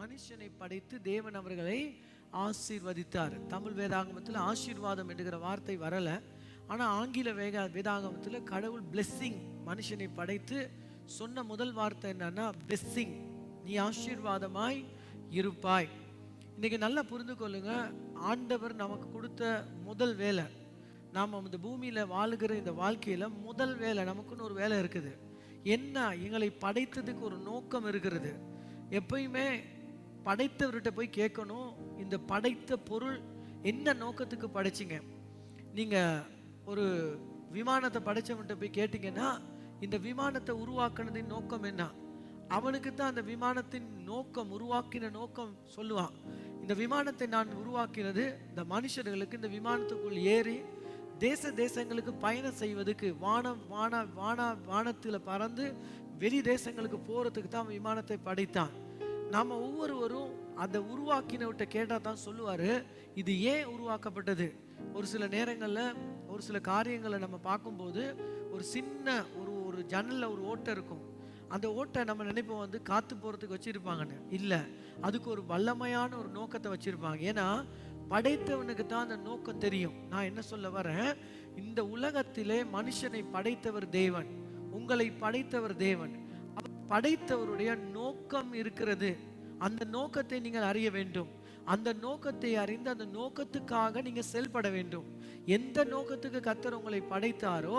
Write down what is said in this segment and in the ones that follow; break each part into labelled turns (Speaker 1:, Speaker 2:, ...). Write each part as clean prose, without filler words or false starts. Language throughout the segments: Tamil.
Speaker 1: மனுஷனை படைத்து தேவன் அவர்களை ஆசீர்வதித்தார். தமிழ் வேதாகமத்தில் ஆசீர்வாதம் என்கிற வார்த்தை வரல. ஆனால் ஆங்கில வேதாகமத்தில் கடவுள் பிளெஸ்ஸிங் மனுஷனை படைத்து சொன்ன முதல் வார்த்தை என்னன்னா பிளெஸ்ஸிங், நீ ஆசீர்வாதமாய் இருப்பாய். இன்னைக்கு நல்லா புரிந்து கொள்ளுங்க, ஆண்டவர் நமக்கு கொடுத்த முதல் வேலை, நாம் இந்த பூமியில வாழுகிற இந்த வாழ்க்கையில முதல் வேலை, நமக்குன்னு ஒரு வேலை இருக்குது. என்ன? எங்களை படைத்ததுக்கு ஒரு நோக்கம் இருக்கிறது. எப்பயுமே படைத்தவர்கிட்ட போய் கேட்கணும், இந்த படைத்த பொருள் என்ன நோக்கத்துக்கு படைச்சிங்க? நீங்க ஒரு விமானத்தை படைச்சவன்கிட்ட போய் கேட்டீங்கன்னா, இந்த விமானத்தை உருவாக்குனதின் நோக்கம் என்ன? அவனுக்கு தான் அந்த விமானத்தின் நோக்கம், உருவாக்கின நோக்கம் சொல்லுவான். இந்த விமானத்தை நான் உருவாக்கினது இந்த மனுஷர்களுக்கு இந்த விமானத்துக்குள் ஏறி தேசங்களுக்கு பயணம் செய்வதற்கு, வானத்தில் பறந்து வெளி தேசங்களுக்கு போறதுக்கு தான் விமானத்தை படைத்தான். நாம ஒவ்வொருவரும் அந்த உருவாக்கினவர்கிட்ட கேட்டால் தான் சொல்லுவாரு இது ஏன் உருவாக்கப்பட்டது. ஒரு சில நேரங்களில் ஒரு சில காரியங்களை நம்ம பார்க்கும்போது ஒரு சின்ன ஒரு ஜன்னலில் ஒரு ஓட்டை இருக்கும். அந்த ஓட்டை நம்ம நினைப்போம் காத்து போகிறதுக்கு வச்சுருப்பாங்கன்னு. இல்லை, அதுக்கு ஒரு வல்லமையான ஒரு நோக்கத்தை வச்சுருப்பாங்க. ஏன்னா படைத்தவனுக்கு தான் அந்த நோக்கம் தெரியும். நான் என்ன சொல்ல வரேன், இந்த உலகத்திலே மனுஷனை படைத்தவர் தேவன், உங்களை படைத்தவர் தேவன். படைத்தவருடைய நோக்கம் இருக்கிறது. அந்த நோக்கத்தை நீங்கள் அறிய வேண்டும். அந்த நோக்கத்தை அறிந்து அந்த நோக்கத்துக்காக நீங்க செயல்பட வேண்டும். எந்த நோக்கத்துக்கு கர்த்தர் உங்களை படைத்தாரோ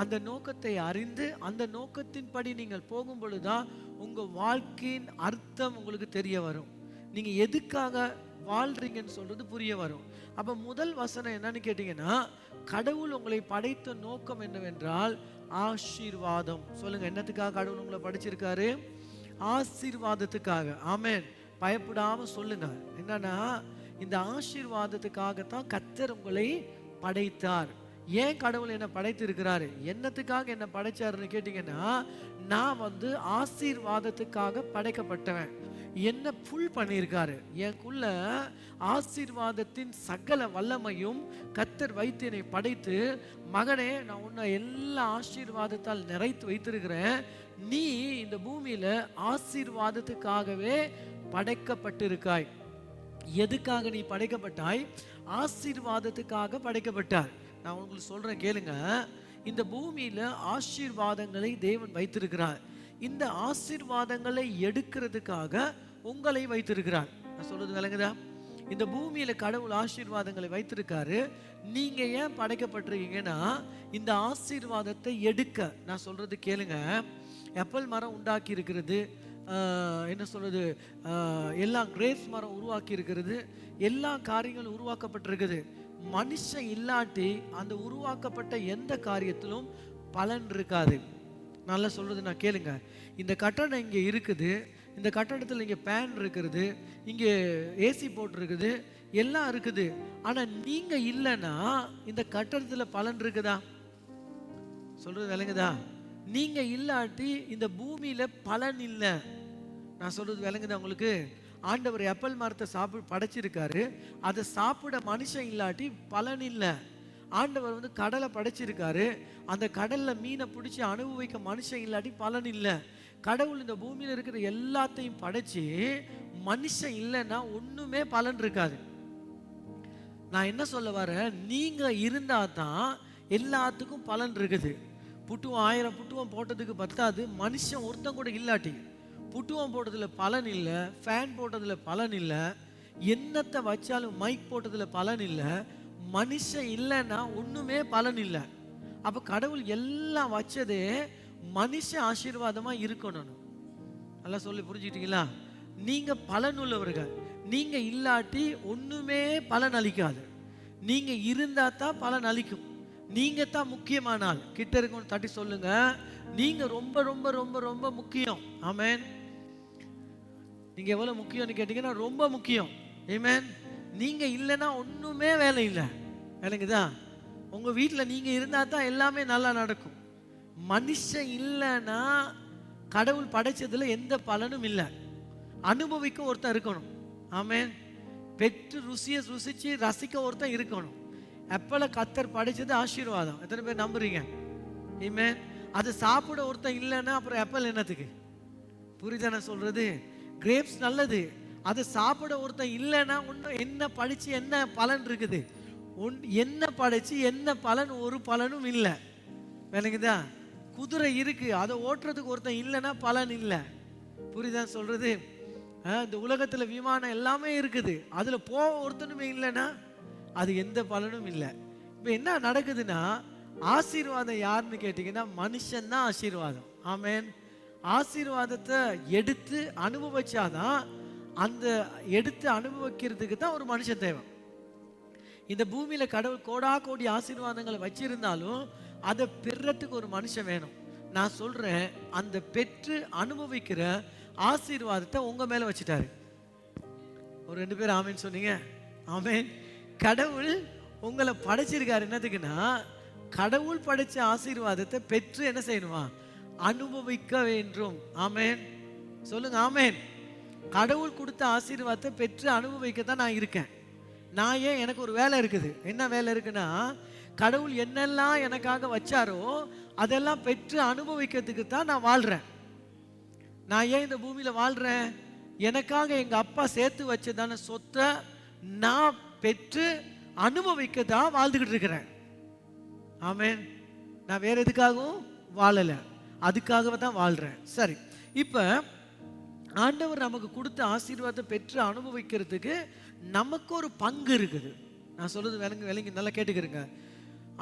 Speaker 1: அந்த நோக்கத்தை அறிந்து அந்த நோக்கத்தின்படி நீங்கள் போகும் பொழுதுதான் உங்க வாழ்க்கையின் அர்த்தம் உங்களுக்கு தெரிய வரும். நீங்க எதுக்காக வாழ்றீங்கன்னு சொல்றது புரிய வரும். அப்ப முதல் வசனம் என்னன்னு கேட்டீங்கன்னா, கடவுள் உங்களை படைத்த நோக்கம் என்னவென்றால் ஆசீர்வாதம். சொல்லுங்க, என்னத்துக்காக கடவுள் உங்களை படைச்சிருக்காரு? ஆசீர்வாதத்துக்காக. ஆமென். பயப்படாம சொல்லுங்க. என்னன்னா, இந்த ஆசீர்வாதத்துக்காகத்தான் கர்த்தர் உங்களை படைத்தார். ஏன் கடவுள் என்ன படைத்திருக்கிறாரு? என்னத்துக்காக என்ன படைச்சாருன்னு கேட்டீங்கன்னா, நான் ஆசீர்வாதத்துக்காக படைக்கப்பட்டவன். என்ன ஃபுல் பண்ணியிருக்காரு. எனக்குள்ள ஆசீர்வாதத்தின் சகல வல்லமையும் கர்த்தர் வைத்து என்னை படைத்து, மகனே நான் உன்னை எல்லா ஆசீர்வாதத்தால் நிறைத்து வைத்திருக்கிறேன், நீ இந்த பூமியில ஆசீர்வாதத்துக்காகவே படைக்கப்பட்டிருக்காய். எதுக்காக நீ படைக்கப்பட்டாய்? ஆசீர்வாதத்துக்காக படைக்கப்பட்டார். நான் உங்களுக்கு சொல்றேன் கேளுங்க. இந்த பூமியில ஆசீர்வாதங்களை தேவன் வைத்திருக்கிறார். இந்த ஆசீர்வாதங்களை எடுக்கிறதுக்காக உங்களை வைத்திருக்கிறார். நான் சொல்றது விளங்குதா? இந்த பூமியில கடவுள் ஆசீர்வாதங்களை வைத்திருக்காரு. நீங்க ஏன் படைக்கப்பட்டிருக்கீங்கன்னா இந்த ஆசீர்வாதத்தை எடுக்க. நான் சொல்றது கேளுங்க. ஆப்பிள் மரம் உண்டாக்கி இருக்கிறது, என்ன சொல்றது, எல்லாம் கிரேப்ஸ் மரம் உருவாக்கி இருக்கிறது, எல்லா காரியங்களும் உருவாக்கப்பட்டிருக்குது. மனுஷன் இல்லாட்டி அந்த உருவாக்கப்பட்ட எந்த காரியத்திலும் பலன் இருக்காது. நல்லா சொல்றது நான் கேளுங்க. இந்த கட்டடம் இங்கே இருக்குது, இந்த கட்டடத்தில் இங்கே ஃபேன் இருக்கிறது, இங்கே ஏசி போட்டிருக்குது, எல்லாம் இருக்குது. ஆனால் நீங்க இல்லைன்னா இந்த கட்டடத்தில் பலன் இருக்குதா? சொல்றது விளங்குதா? நீங்க இல்லாட்டி இந்த பூமியில பலன் இல்லை. நான் சொல்றது விளங்குதா உங்களுக்கு? ஆண்டவர் ஆப்பிள் மரத்தை படைச்சிருக்காரு, அதை சாப்பிட மனுஷன் இல்லாட்டி பலன் இல்லை. ஆண்டவர் கடலை படைச்சிருக்காரு, அந்த கடல்ல மீனை பிடிச்சி அனுபவிக்க மனுஷன் இல்லாட்டி பலன் இல்லை. கடவுள் இந்த பூமியில இருக்கிற எல்லாத்தையும் படைச்சு மனுஷன் இல்லைன்னா ஒண்ணுமே பலன் இருக்காது. நான் என்ன சொல்ல வரேன், நீங்க இருந்தா தான் எல்லாத்துக்கும் பலன் இருக்குது. புட்டுவம் 1000 புட்டுவம் போட்டதுக்கு பத்தாது, மனுஷன் ஒருத்தன் கூட இல்லாட்டி. புட்டுவம் போட்டதுல பலன் இல்லை, ஃபேன் போட்டதுல பலன் இல்லை, என்னத்தை வச்சாலும் மைக் போட்டதுல பலன் இல்லை. மனுஷன் இல்லைன்னா ஒண்ணுமே பலன் இல்லை. அப்ப கடவுள் எல்லாம் வச்சதே மனுஷன் ஆசீர்வாதமா இருக்கணும். நல்லா சொல்லி புரிஞ்சுக்கிட்டீங்களா? நீங்க பலன் உள்ளவர்கள். நீங்க இல்லாட்டி ஒண்ணுமே பலன் அளிக்காது. நீங்க இருந்தா தான் பலன் அளிக்கும். நீங்க தான் முக்கியமான ஆள். கிட்ட இருக்கணும், தட்டி சொல்லுங்க, நீங்க ரொம்ப ரொம்ப ரொம்ப ரொம்ப முக்கியம். ஆமென். நீங்க எவ்வளவு முக்கியம்னு கேட்டீங்கன்னா ரொம்ப முக்கியம். ஆமென். நீங்க இல்லைன்னா ஒண்ணுமே வேலை இல்லை. விளங்குதா? உங்க வீட்டில் நீங்க இருந்தா தான் எல்லாமே நல்லா நடக்கும். மனுஷன் இல்லைன்னா கடவுள் படைச்சதுல எந்த பலனும் இல்லை. அனுபவிக்க ஒருத்தன் இருக்கணும். ஆமென். பெற்று ருசிச்சு ரசிக்க ஒருத்தன் இருக்கணும். ஆப்பிளை கர்த்தர் படைச்சது ஆசீர்வாதம். எத்தனை பேர் நம்புறீங்க? ஆமென். அது சாப்பிட ஒருத்தன் இல்லைன்னா அப்புறம் ஆப்பிள் என்னத்துக்கு? புரியுதா நான் சொல்றது? கிரேப்ஸ் நல்லது, அதை சாப்பிட ஒருத்தன் இல்லைன்னா ஒன்றும் என்ன படிச்சு என்ன பலன் இருக்குது? என்ன படிச்சு என்ன பலன்? ஒரு பலனும் இல்லை. விளங்குதா? குதிரை இருக்கு, அதை ஓட்டுறதுக்கு ஒருத்தன் இல்லைன்னா பலன் இல்லை. புரியுதா சொல்றது? இந்த உலகத்துல விமானம் எல்லாமே இருக்குது, அதுல போக ஒருத்தனுமே இல்லைன்னா அது எந்த பலனும் இல்லை. இப்ப என்ன நடக்குதுன்னா, ஆசீர்வாதம் யாருன்னு கேட்டீங்கன்னா மனுஷன் தான் ஆசீர்வாதம். ஆமேன். ஆசீர்வாதத்தை எடுத்து அனுபவிச்சாதான், அந்த எடுத்து அனுபவிக்கிறதுக்கு தான் ஒரு மனுஷன் தேவை. இந்த பூமியில கடவுள் கோடா கோடி ஆசீர்வாதங்களை வச்சிருந்தாலும் அதை பெறத்துக்கு ஒரு மனுஷன் வேணும். நான் சொல்றேன், அந்த பெற்று அனுபவிக்கிற ஆசீர்வாதத்தை உங்க மேல வச்சுட்டாரு. ஒரு 2 பேர் ஆமேன்னு சொன்னீங்க. ஆமேன். கடவுள் உங்களை படைச்சிருக்காரு என்னதுக்குன்னா, கடவுள் படைச்ச ஆசீர்வாதத்தை பெற்று என்ன செய்யணுமா? அனுபவிக்க வேண்டும். ஆமேன். சொல்லுங்க ஆமேன். கடவுள் கொடுத்த ஆசீர்வாதத்தை பெற்று அனுபவிக்கத்தான் நான் இருக்கேன். நான் ஏன், எனக்கு ஒரு வேலை இருக்குது. என்ன வேலை இருக்குன்னா, கடவுள் என்னெல்லாம் எனக்காக வச்சாரோ அதெல்லாம் பெற்று அனுபவிக்கிறதுக்கு தான் நான் வாழ்றேன். நான் ஏன் இந்த பூமியில வாழ்றேன்? எனக்காக எங்க அப்பா சேர்த்து வச்சதான சொத்தை நான் பெற்று அனுபவிக்க தான் வாழ்ந்துகிட்டு இருக்கிறேன். ஆமேன். நான் வேற எதுக்காகவும் வாழல, அதுக்காக தான் வாழ்றேன். சரி, இப்ப ஆண்டவர் நமக்கு கொடுத்த ஆசீர்வாதத்தை பெற்று அனுபவிக்கிறதுக்கு நமக்கு ஒரு பங்கு இருக்குது. நான் சொல்றது விளங்கி நல்லா கேட்டுக்கிறேங்க.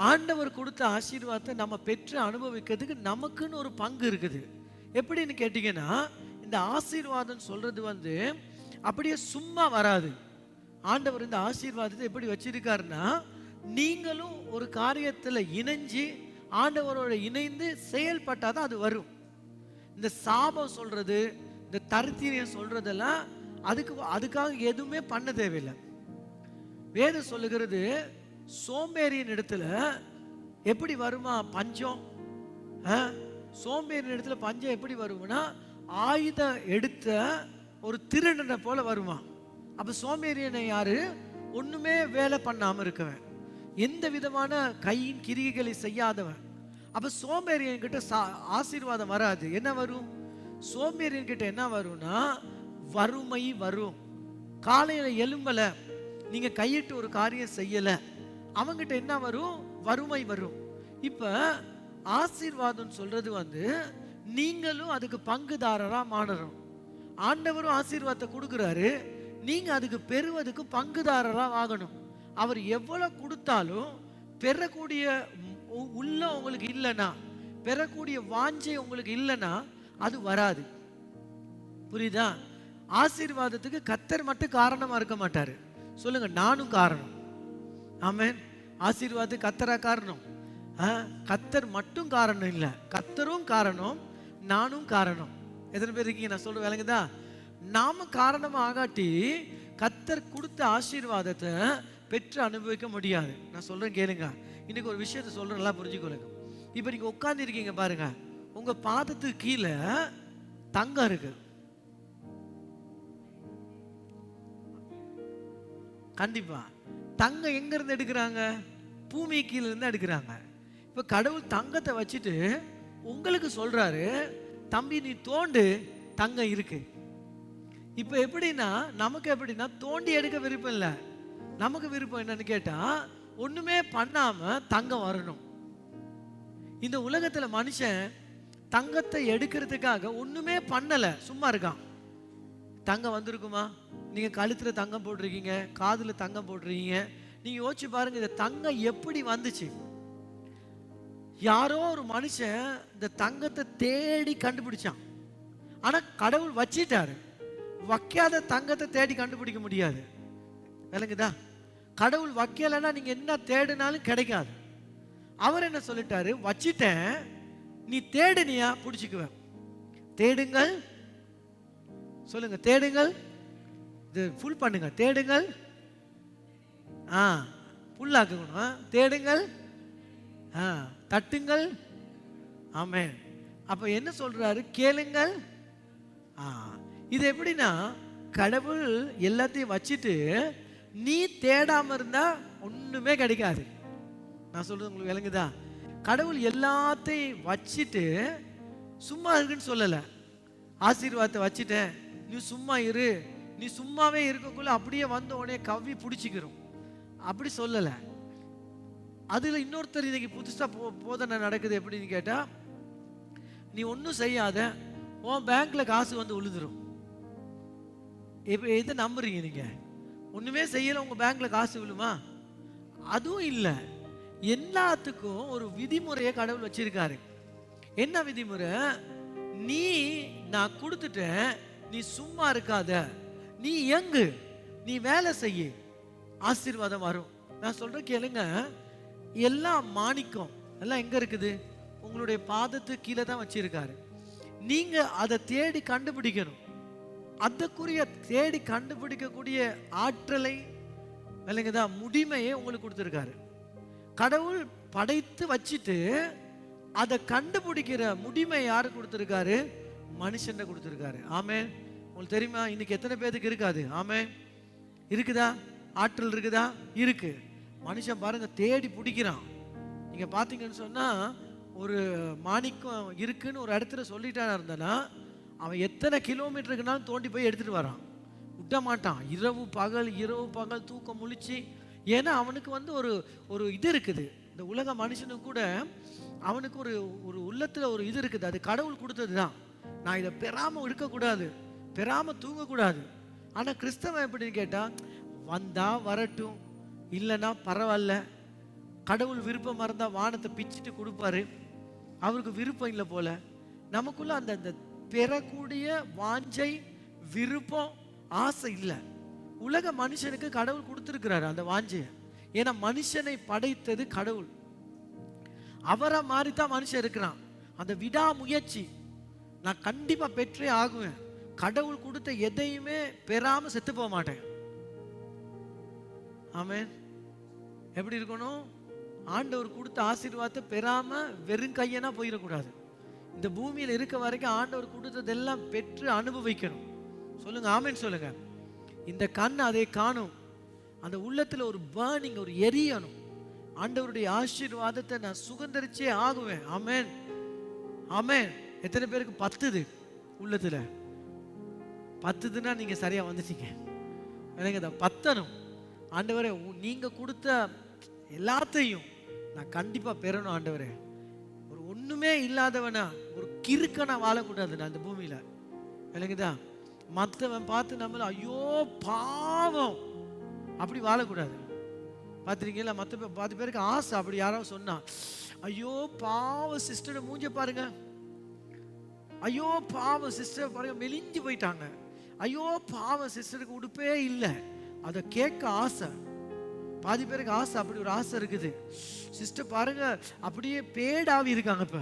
Speaker 1: ஆண்டவர் கொடுத்த ஆசீர்வாதத்தை நம்ம பெற்று அனுபவிக்கிறதுக்கு நமக்குன்னு ஒரு பங்கு இருக்குது. எப்படின்னு கேட்டீங்கன்னா, இந்த ஆசீர்வாதம் சொல்றது அப்படியே சும்மா வராது. ஆண்டவர் இந்த ஆசீர்வாதத்தை எப்படி வச்சிருக்காருன்னா, நீங்களும் ஒரு காரியத்துல இணைஞ்சு ஆண்டவரோட இணைந்து செயல்பட்டாதான் அது வரும். இந்த சாபம் சொல்றது, இந்த தரித்திரியம் சொல்றதெல்லாம் அதுக்காக எதுவுமே பண்ண தேவையில்லை. வேதம் சொல்லுகிறது, சோம்பேறியின் இடத்துல எப்படி வருமா பஞ்சம்? சோம்பேறியின் இடத்துல பஞ்சம் எப்படி வரும்னா, ஆயுதம் எடுத்த ஒரு திருடனை போல வருமா. அப்ப சோம்பேறியனை யாரு? ஒண்ணுமே வேலை பண்ணாம இருக்கவன், எந்த விதமான கையின் கிரிகைகளை செய்யாதவன். அப்ப சோம்பேறியன் கிட்ட ஆசீர்வாதம் வராது. என்ன வரும்? சோம்பேறியன் கிட்ட என்ன வரும்னா, வறுமை வரும். காலையில எலும்பல, நீங்க கையிட்டு ஒரு காரியம் செய்யல, அவங்கிட்ட என்ன வரும்? வறுமை வரும். இப்ப ஆசீர்வாதம் சொல்றது நீங்களும் அதுக்கு பங்குதாரரா மாறணும். ஆண்டவரும் ஆசீர்வாதத்தை கொடுக்குறாரு, நீங்க அதுக்கு பெறுவதுக்கு பங்குதாரரா ஆகணும். அவர் எவ்வளவு கொடுத்தாலும் பெறக்கூடிய உள்ள உங்களுக்கு இல்லைன்னா, பெறக்கூடிய வாஞ்சை உங்களுக்கு இல்லைன்னா அது வராது. புரியுதா? ஆசீர்வாதத்துக்கு கர்த்தர் மட்டும் காரணமா இருக்க மாட்டாரு. சொல்லுங்க, நானும் காரணம். ஆமென். ஆசீர்வாதத்துக்கு கர்த்தரா காரணம்? கர்த்தர் மட்டும் காரணம் இல்லை, கர்த்தரும் காரணம், நானும் காரணம். எத்தனை பேர் இருக்கீங்க? நான் சொல்ற விளங்குதா? நாம காரணமா ஆகாட்டி கர்த்தர் கொடுத்த ஆசீர்வாதத்தை பெற்று அனுபவிக்க முடியாது. நான் சொல்றேன் கேளுங்க. இன்னைக்கு ஒரு விஷயத்தை சொல்றேன், நல்லா புரிஞ்சுக்கொள்ளுங்க. இப்ப நீங்க உட்கார்ந்து இருக்கீங்க பாருங்க, உங்க பாதத்துக்கு கீழே தங்கம் இருக்கு. கண்டிப்பா தங்கம் எங்க இருந்து எடுக்கிறாங்க? பூமி கீழே இருந்து எடுக்கிறாங்க. இப்ப கடவுள் தங்கத்தை வச்சுட்டு உங்களுக்கு சொல்றாரு, தம்பி நீ தோண்டு, தங்கம் இருக்கு. இப்ப எப்படின்னா, நமக்கு எப்படின்னா தோண்டி எடுக்க விருப்பம் இல்லை. நமக்கு விருப்பம் என்னன்னு கேட்டா, ஒண்ணுமே பண்ணாம தங்கம் வரணும். இந்த உலகத்துல மனுஷன் தங்கத்தை எடுக்கிறதுக்காக ஒண்ணுமே பண்ணல, சும்மா இருக்கான். தங்கம் வந்திருக்குமா? நீங்க கழுத்துல தங்கம் போட்டிருக்கீங்க, காதுல தங்கம் போட்டிருக்கீங்க. நீங்க யோசிச்சு பாருங்க, இந்த தங்கம் எப்படி வந்துச்சு? யாரோ ஒரு மனுஷன் இந்த தங்கத்தை தேடி கண்டுபிடிச்சான். ஆனா கடவுள் வச்சிட்டாரு. வைக்காத தங்கத்தை தேடி கண்டுபிடிக்க முடியாது. விளங்குதா? கடவுள் வைக்கலைன்னா நீங்க என்ன தேடினாலும் கிடைக்காது. அவர் என்ன சொல்லிட்டாரு? வச்சிட்டேன், நீ தேடுனியா பிடிச்சிக்குவேன். தேடுங்கள், சொல்லுங்க, தேடுங்கள். இது ஃபுல் பண்ணுங்க. தேடுங்கள், புல்லாக்கணும். தேடுங்கள், தட்டுங்கள். ஆமென். அப்ப என்ன சொல்றாரு? கேளுங்கள். இது எப்படின்னா, கடவுள் எல்லாத்தையும் வச்சுட்டு நீ தேடாம இருந்தா ஒண்ணுமே கிடைக்காது. நான் சொல்றது உங்களுக்கு விளங்குதா? கடவுள் எல்லாத்தையும் வச்சுட்டு சும்மா இருக்குன்னு சொல்லல. ஆசீர்வாதத்தை வச்சுட்டேன், நீ சும்மா இரு, நீ சும்மாவே இருக்கக்குள்ள அப்படியே வந்த உடனே கவ்வி பிடிச்சிக்கிறோம். அப்படி சொல்லல. அதுல இன்னொருத்தர் இன்னைக்கு புதுசா போதனை நடக்குது. எப்படின்னு கேட்டா, நீ ஒன்றும் செய்யாத, உன் பேங்க்ல காசு வந்து விழுந்துரும். இப்ப எதை நம்புறீங்க நீங்க? ஒண்ணுமே செய்யல, உங்க பேங்க்ல காசு விழுமா? அதுவும் இல்ல. எல்லாத்துக்கும் ஒரு விதிமுறையை கடவுள் வச்சிருக்காரு. என்ன விதிமுறை? நீ நான் கொடுத்துட்டேன், நீ சும்மா இருக்காத, நீ இயங்கு, நீ வேலை செய்ய, ஆசீர்வாதம் வரும். நான் சொல்றேன் கேளுங்க. எல்லாம் மாணிக்கம் எல்லாம் எங்க இருக்குது? உங்களுடைய பாதத்துக்கு கீழே தான் வச்சிருக்காரு. நீங்க அதை தேடி கண்டுபிடிக்கணும். அதற்குரிய தேடி கண்டுபிடிக்கக்கூடிய ஆற்றலை, இல்லைங்கதா, முடிமையை உங்களுக்கு கொடுத்துருக்காரு. கடவுள் படைத்து வச்சுட்டு அதை கண்டுபிடிக்கிற முடிமை யாரு கொடுத்துருக்காரு? மனுஷன் கொடுத்துருக்காரு. ஆமென். உங்களுக்கு தெரியுமா இன்னைக்கு எத்தனை பேருக்கு இருக்காது? ஆமென். இருக்குதா? ஆற்றல் இருக்குதா? இருக்கு. மனுஷன் பாருங்க தேடி பிடிக்கிறான். நீங்க பாத்தீங்கன்னு சொன்னா, ஒரு மாணிக்கம் இருக்குன்னு ஒரு இடத்துல சொல்லிட்டானா இருந்தனா, அவன் எத்தனை கிலோமீட்டருக்குனாலும் தோண்டி போய் எடுத்துட்டு வரான். விட்ட மாட்டான். இரவு பகல் தூக்கம் முழிச்சு. ஏன்னா அவனுக்கு வந்து ஒரு இது இருக்குது. இந்த உலக மனுஷனுக்கு கூட அவனுக்கு ஒரு உள்ளத்துல ஒரு இது இருக்குது. அது கடவுள் கொடுத்தது தான். நான் இதை பெறாம இருக்கக்கூடாது, பெறாம தூங்கக்கூடாது. ஆனா கிறிஸ்தவன் எப்படின்னு கேட்டா, வந்தா வரட்டும், இல்லைன்னா பரவாயில்ல, கடவுள் விருப்பம் இருந்தா வானத்தை பிச்சுட்டு கொடுப்பாரு. அவருக்கு விருப்பம் இல்லை போல. நமக்குள்ள அந்த பெறக்கூடிய வாஞ்சை, விருப்பம், ஆசை இல்லை. உலக மனுஷனுக்கு கடவுள் கொடுத்திருக்கிறாரு அந்த வாஞ்சையை. ஏன்னா மனுஷனை படைத்தது கடவுள். அவரை மாதிரிதான் மனுஷன் இருக்கிறான். அந்த விடாமுயற்சி, நான் கண்டிப்பா பெற்றே ஆகுவேன், கடவுள் கொடுத்த எதையுமே பெறாம செத்து போக மாட்டேன். ஆமென். எப்படி இருக்கணும்? ஆண்டவர் கொடுத்த ஆசீர்வாதத்தை பெறாம வெறும் கையனா போயிடக்கூடாது. இந்த பூமியில் இருக்க வரைக்கும் ஆண்டவர் கொடுத்ததெல்லாம் பெற்று அனுபவிக்கணும். சொல்லுங்க ஆமென் சொல்லுங்க. இந்த கண் அதை காணும். அந்த உள்ளத்துல ஒரு பர்னிங், ஒரு எரியணும். ஆண்டவருடைய ஆசீர்வாதத்தை நான் சுகந்தரிச்சே ஆகுவேன். ஆமென் ஆமென். எத்தனை பேருக்கு பத்துது? உள்ளத்துல பத்துதுன்னா நீங்க சரியா வந்துட்டீங்க. எனக்கு பத்தணும். ஆண்டவரே, நீங்க கொடுத்த எல்லாத்தையும் நான் கண்டிப்பா பெறணும். ஆண்டவரே, ஒரு ஒண்ணுமே இல்லாதவனா, ஒரு கிறுக்கனா வாழக்கூடாது நான் இந்த பூமியில. எனக்குதா மற்றவன் பார்த்து நம்மள ஐயோ பாவம் அப்படி வாழக்கூடாது. பார்த்துருக்கீங்களா? மற்ற பாதி பேருக்கு ஆசை. அப்படி யாராவது சொன்னா, ஐயோ பாவ சிஸ்டர் மூஞ்ச பாருங்க, ஐயோ பாவ சிஸ்டர் பாருங்க மெலிஞ்சு போயிட்டாங்க, ஐயோ பாவ சிஸ்டருக்கு உடுப்பே இல்லை, அதை கேட்க ஆசை. பாதி பேருக்கு ஆசை, அப்படி ஒரு ஆசை இருக்குது. சிஸ்டர் பாருங்க அப்படியே பேடாவி இருக்காங்க. இப்ப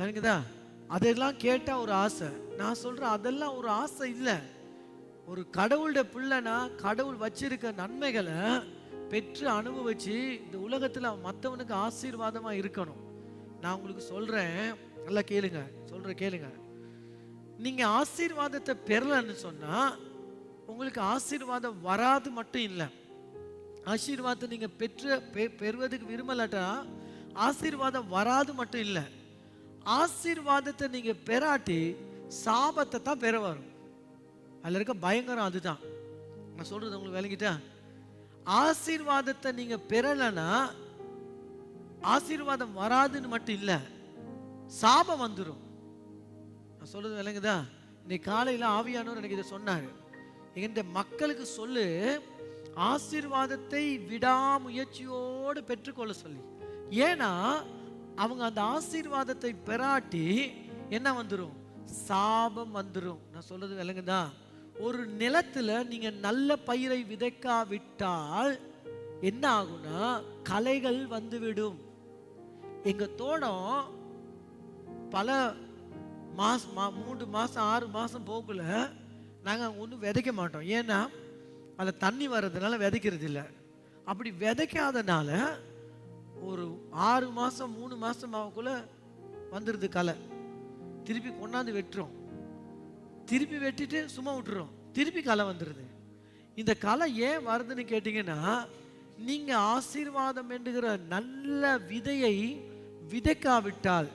Speaker 1: எனக்குதா அதெல்லாம் கேட்டா ஒரு ஆசை. நான் சொல்றேன் அதெல்லாம் ஒரு ஆசை இல்லை. ஒரு கடவுளுடைய பிள்ளைனா கடவுள் வச்சிருக்க நன்மைகளை பெற்று அனுபவிச்சு இந்த உலகத்துல மற்றவனுக்கு ஆசீர்வாதமா இருக்கணும். நான் உங்களுக்கு சொல்றேன், நல்லா கேளுங்க, சொல்றேன் கேளுங்க. நீங்க ஆசீர்வாதத்தை பெறலன்னு சொன்னா உங்களுக்கு ஆசீர்வாதம் வராது மட்டும் இல்லை. ஆசீர்வாதத்தை நீங்க பெறுவதுக்கு விரும்பலாட்டா ஆசீர்வாதம் வராது மட்டும் இல்லை, ஆசீர்வாதத்தை நீங்க பெறாட்டி சாபத்தை தான் பெற வரும். அதுல இருக்க பயங்கரம் அதுதான். நான் சொல்றது உங்களுக்கு விளங்கிட்டா? ஆசீர்வாதத்தை நீங்க பெறலன்னா ஆசீர்வாதம் வராதுன்னு மட்டும் இல்லை, சாபம் வந்துடும். நான் சொல்றது விளங்குதா? இன்னைக்கு காலையில ஆவியானவர் எனக்கு இதை சொன்னாரு. இந்த மக்களுக்கு சொல்லு, ஆசீர்வாதத்தை விடாமுயற்சியோடு பெற்றுக்கொள்ள சொல்லி. ஏன்னா அவங்க அந்த ஆசீர்வாதத்தை பெறாட்டி என்ன வந்துடும்? சாபம் வந்துடும். நான் சொல்றது விளங்குதா? ஒரு நிலத்துல நீங்க நல்ல பயிரை விதைக்காவிட்டால் என்ன ஆகும்னா களைகள் வந்துவிடும். எங்க தோட்டம் பல மாசம் 3 மாசம் 6 மாசம் போகல நாங்க ஒன்றும் விதைக்க மாட்டோம். ஏன்னா அதில் தண்ணி வர்றதுனால விதைக்கிறது இல்லை. அப்படி விதைக்காதனால ஒரு 6 மாசம் 3 மாசம் ஆகக்குள்ள வந்துடுது களை. திருப்பி கொண்டாந்து வெட்டுறோம், திருப்பி வெட்டிட்டு சும்மா விட்டுறோம், திருப்பி களை வந்துடுது. இந்த களை ஏன் வருதுன்னு கேட்டீங்கன்னா, நீங்க ஆசீர்வாதம் என்கிற நல்ல விதையை விதைக்காவிட்டால்,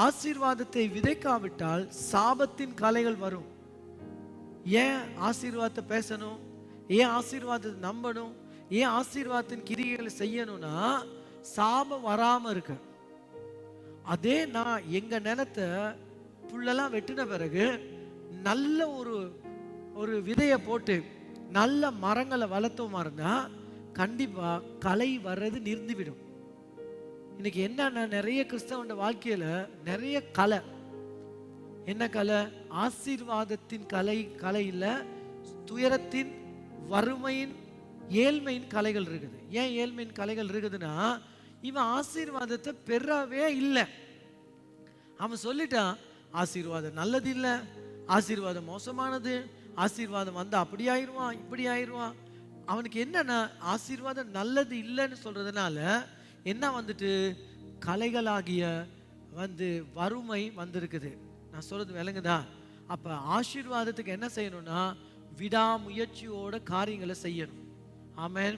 Speaker 1: ஆசீர்வாதத்தை விதைக்காவிட்டால் சாபத்தின் களைகள் வரும். ஏன் ஆசீர்வாதத்தை பேசணும்? ஏன் ஆசீர்வாதத்தை நம்பணும்? ஏன் ஆசீர்வாதத்தின் கிரியைகளை செய்யணும்னா சாபம் வராம இருக்க. அதே நான் எங்க நிலத்தை புல்லெல்லாம் வெட்டின பிறகு நல்ல ஒரு விதையை போட்டு நல்ல மரங்களை வளர்த்தோமா இருந்தா கண்டிப்பா களை வர்றது நிறுத்திவிடும். இன்னைக்கு என்னன்னா நிறைய கிறிஸ்தவ வாழ்க்கையில நிறைய கலை. என்ன கலை? ஆசீர்வாதத்தின் கலை இல்ல, துயரத்தின், வறுமையின், ஏழ்மையின் கலைகள் இருக்குது. ஏன் ஏழ்மையின் கலைகள் இருக்குதுன்னா இவன் ஆசீர்வாதத்தை பெறவே இல்லை. அவன் சொல்லிட்டான் ஆசீர்வாதம் நல்லது இல்லை, ஆசீர்வாதம் மோசமானது, ஆசீர்வாதம் வந்து அப்படி ஆயிடுவான் இப்படி ஆயிடுவான். அவனுக்கு என்னன்னா ஆசீர்வாதம் நல்லது இல்லைன்னு சொல்றதுனால என்ன வந்துட்டு கலைகளாகிய வறுமை வந்திருக்குது. நான் சொல்றது விளங்குதா? அப்ப ஆசீர்வாதத்துக்கு என்ன செய்யணும்னா விடாமுயற்சியோட காரியங்களை செய்யணும். ஆமென்.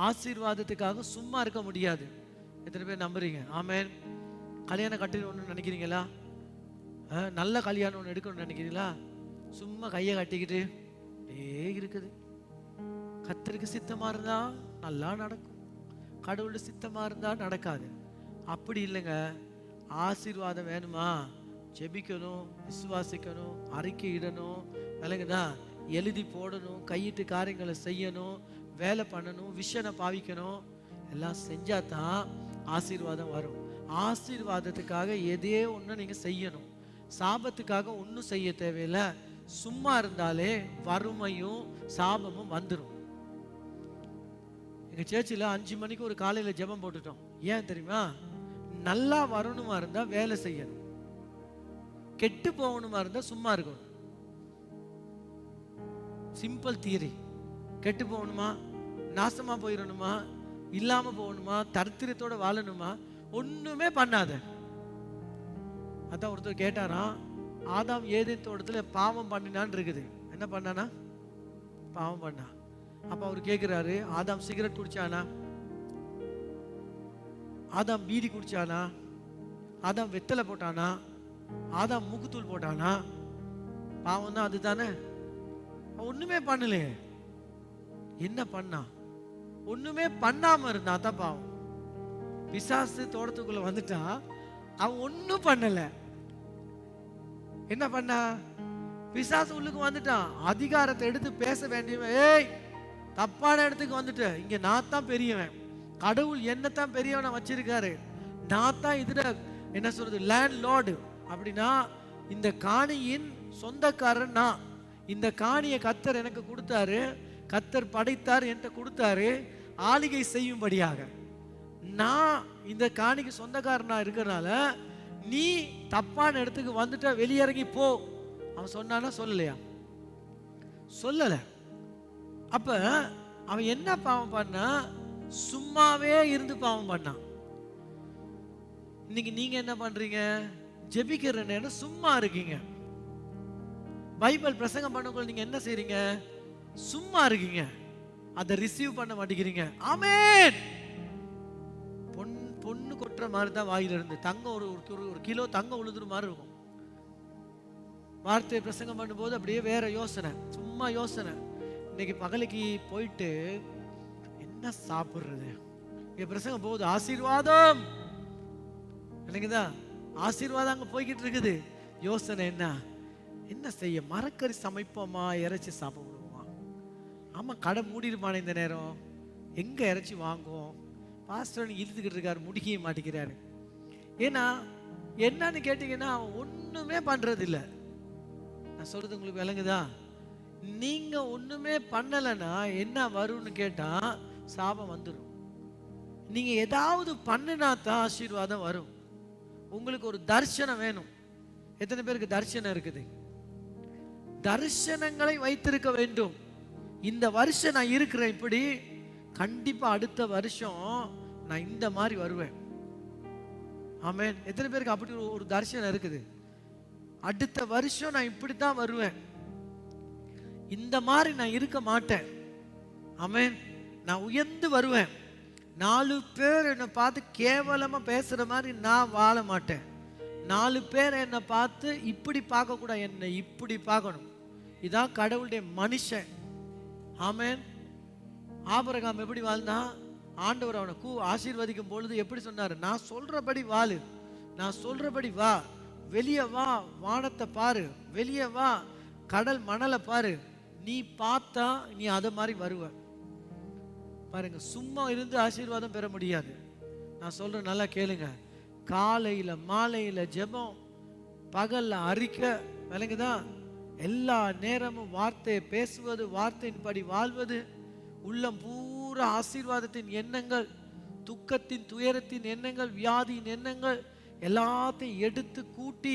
Speaker 1: ஆசீர்வாதத்துக்காக சும்மா இருக்க முடியாது. எத்தனை பேர் நம்புறீங்க? ஆமென். கல்யாணம் கட்டணும்னு நினைக்கிறீங்களா? நல்ல கல்யாணம் ஒன்று எடுக்கணும்னு நினைக்கிறீங்களா? சும்மா கையை கட்டிக்கிட்டு இருக்குது. கர்த்தருக்கு சித்தமா இருந்தா நல்லா நடக்கும், கடவுளுடைய சித்தமா இருந்தா நடக்காது. அப்படி இல்லைங்க. ஆசீர்வாதம் வேணுமா? ஜெபிக்கணும், விசுவாசிக்கணும், அறிக்கை இடணும், விளங்குதா? எழுதி போடணும், கையிட்டு காரியங்களை செய்யணும், வேலை பண்ணணும், விஷனை பாவிக்கணும். எல்லாம் செஞ்சா தான் ஆசீர்வாதம் வரும். ஆசீர்வாதத்துக்காக எதே ஒன்று நீங்க செய்யணும். சாபத்துக்காக ஒன்றும் செய்ய தேவையில்லை. சும்மா இருந்தாலே வறுமையும் சாபமும் வந்துடும். எங்க சேர்ச்சில் 5 மணிக்கு ஒரு காலையில ஜெபம் போட்டுட்டோம். ஏன் தெரியுமா? நல்லா வரணுமா இருந்தா வேலை செய்யணும், கெட்டு போகணுமா இருந்தா சும்மா இருக்கணும். Simple theory. கெட்டு போகணுமா, நாசமா போயிடணுமா, இல்லாம போகணுமா, தரித்திரத்தோட வாழணுமா, ஒண்ணுமே பண்ணாத. அதான் ஒருத்தர் கேட்டாராம், ஆதாம் ஏதேன் தோட்டத்துல பாவம் பண்ணினான்னு இருக்குது. என்ன பண்ணானா? பாவம் பண்ணா. அப்ப அவர் கேட்கிறாரு, ஆதாம் சிகரெட் குடிச்சானா? ஆதாம் பீடி குடிச்சானா? ஆதாம் வெத்தலை போட்டானா? ஆதாம் மூக்குத்தூள் போட்டானா? பாவம் தான் அதுதானே. ஒண்ணுமே பண்ணலையே. என்ன பண்ணா? ஒண்ணுமே பண்ணாம இருந்தா தான் பாவம். பிசாசு தோட்டத்துக்குள்ள வந்துட்டா அவன் ஒண்ணும் பண்ணல. என்ன பண்ணா? பிசாசு உள்ளுக்கு வந்துட்டான். அதிகாரத்தை எடுத்து பேச வேண்டியவன், ஏய் தப்பான இடத்துக்கு வந்துட்ட, இங்க நான் தான் பெரியவன், கடவுள் என்னத்தான் பெரியவனை வச்சிருக்காரு, நான் தான் இதுல என்ன சொல்றது லேண்ட் லார்டு. அப்படின்னா இந்த காணியின் சொந்தக்காரன் நான். இந்த காணியை கர்த்தர் எனக்கு கொடுத்தாரு, கர்த்தர் படைத்தார், என்கிட்ட கொடுத்தாரு ஆளிகை செய்யும்படியாக. நான் இந்த காணிக்கு சொந்தக்காரனா இருக்கிறனால நீ தப்பான இடத்துக்கு வந்துட்ட, வெளியிறங்கி போ. அவன் சொன்னானா? சொல்லலையா? சொல்லல. அப்ப அவன் என்ன பாவம் பண்ணா? சும்மாவே இருந்து பாவம் பண்ணான். இன்னைக்கு நீங்க என்ன பண்றீங்க? ஜெபிக்கிற நேரம் சும்மா இருக்கீங்க. பைபிள் பிரசங்கம் பண்ணக்குள்ள நீங்க என்ன செய்றீங்க? சும்மா இருக்கீங்க. அதை ரிசீவ் பண்ண மாட்டேங்கிறீங்க. ஆமென். பொண்ணு கொட்டுற மாதிரி தான் வாயில இருந்து தங்கம் ஒரு கிலோ தங்கம் உழுதுற மாதிரி இருக்கும். வார்த்தை பிரசங்கம் பண்ணும்போது அப்படியே வேற யோசனை, சும்மா யோசனை. இன்னைக்கு பகலுக்கு போயிட்டு என்ன சாப்பிடுறது? இங்க பிரசங்கம் போகுது, ஆசீர்வாதம் எனக்குதா, ஆசீர்வாதம் அங்க போய்கிட்டு இருக்குது. யோசனை என்ன செய்ய? மரக்கறி சமைப்போமா, இறைச்சி சாப்பிடுவோமா? ஆமா, கடை மூடிருப்பான இந்த நேரம், எங்க இறைச்சி வாங்குவோம்? பாஸ்டர் இழுத்துக்கிட்டு இருக்காரு, முடிக்க மாட்டேங்கிறாரு. ஏன்னா என்னன்னு கேட்டீங்கன்னா அவன் ஒண்ணுமே பண்றது இல்லை. நான் சொல்றது உங்களுக்கு விளங்குதா? நீங்க ஒண்ணுமே பண்ணலைன்னா என்ன வரும்னு கேட்டா சாபம் வந்துடும். நீங்க ஏதாவது பண்ணினா தான் ஆசீர்வாதம் வரும். உங்களுக்கு ஒரு தரிசனம் வேணும். எத்தனை பேருக்கு தரிசனம் இருக்குது? தரிசனங்களை வைத்திருக்க வேண்டும். இந்த வருஷம் நான் இருக்கிறேன் இப்படி, கண்டிப்பா அடுத்த வருஷம் நான் இந்த மாதிரி வருவேன். ஆமென். எத்தனை பேருக்கு அப்படி ஒரு தரிசனம் இருக்குது? அடுத்த வருஷம் நான் இப்படித்தான் வருவேன், இந்த மாதிரி நான் இருக்க மாட்டேன். ஆமென். நான் உயர்ந்து வருவேன். 4 பேர் என்னை பார்த்து கேவலமா பேசுற மாதிரி நான் வாழ மாட்டேன். 4 பேர் என்னை பார்த்து இப்படி பார்க்க கூட, என்னை இப்படி பார்க்கணும். இதான் கடவுளுடைய மனுஷன். ஆமென். ஆபிரகாம் எப்படி வாழ்ந்தா? ஆண்டவர் அவனை ஆசீர்வதிக்கும் பொழுது எப்படி சொன்னாரு? நான் சொல்றபடி வாழு, நான் சொல்றபடி வா, வெளியே வா, வானத்தை பாரு, வெளியே வா, கடல் மணலை பாரு, நீ பார்த்தா நீ அதை மாதிரி வருவ. பாருங்க, சும்மா இருந்து ஆசீர்வாதம் பெற முடியாது. நான் சொல்றேன், நல்லா கேளுங்க. காலையில மாலையில ஜெபம், பகல்ல அறிக்கை, விளங்குதா? எல்லா நேரமும் வார்த்தையை பேசுவது, வார்த்தையின்படி வாழ்வது, உள்ளம் பூரா ஆசீர்வாதத்தின் எண்ணங்கள், துக்கத்தின் துயரத்தின் எண்ணங்கள், வியாதியின் எண்ணங்கள் எல்லாத்தையும் எடுத்து கூட்டி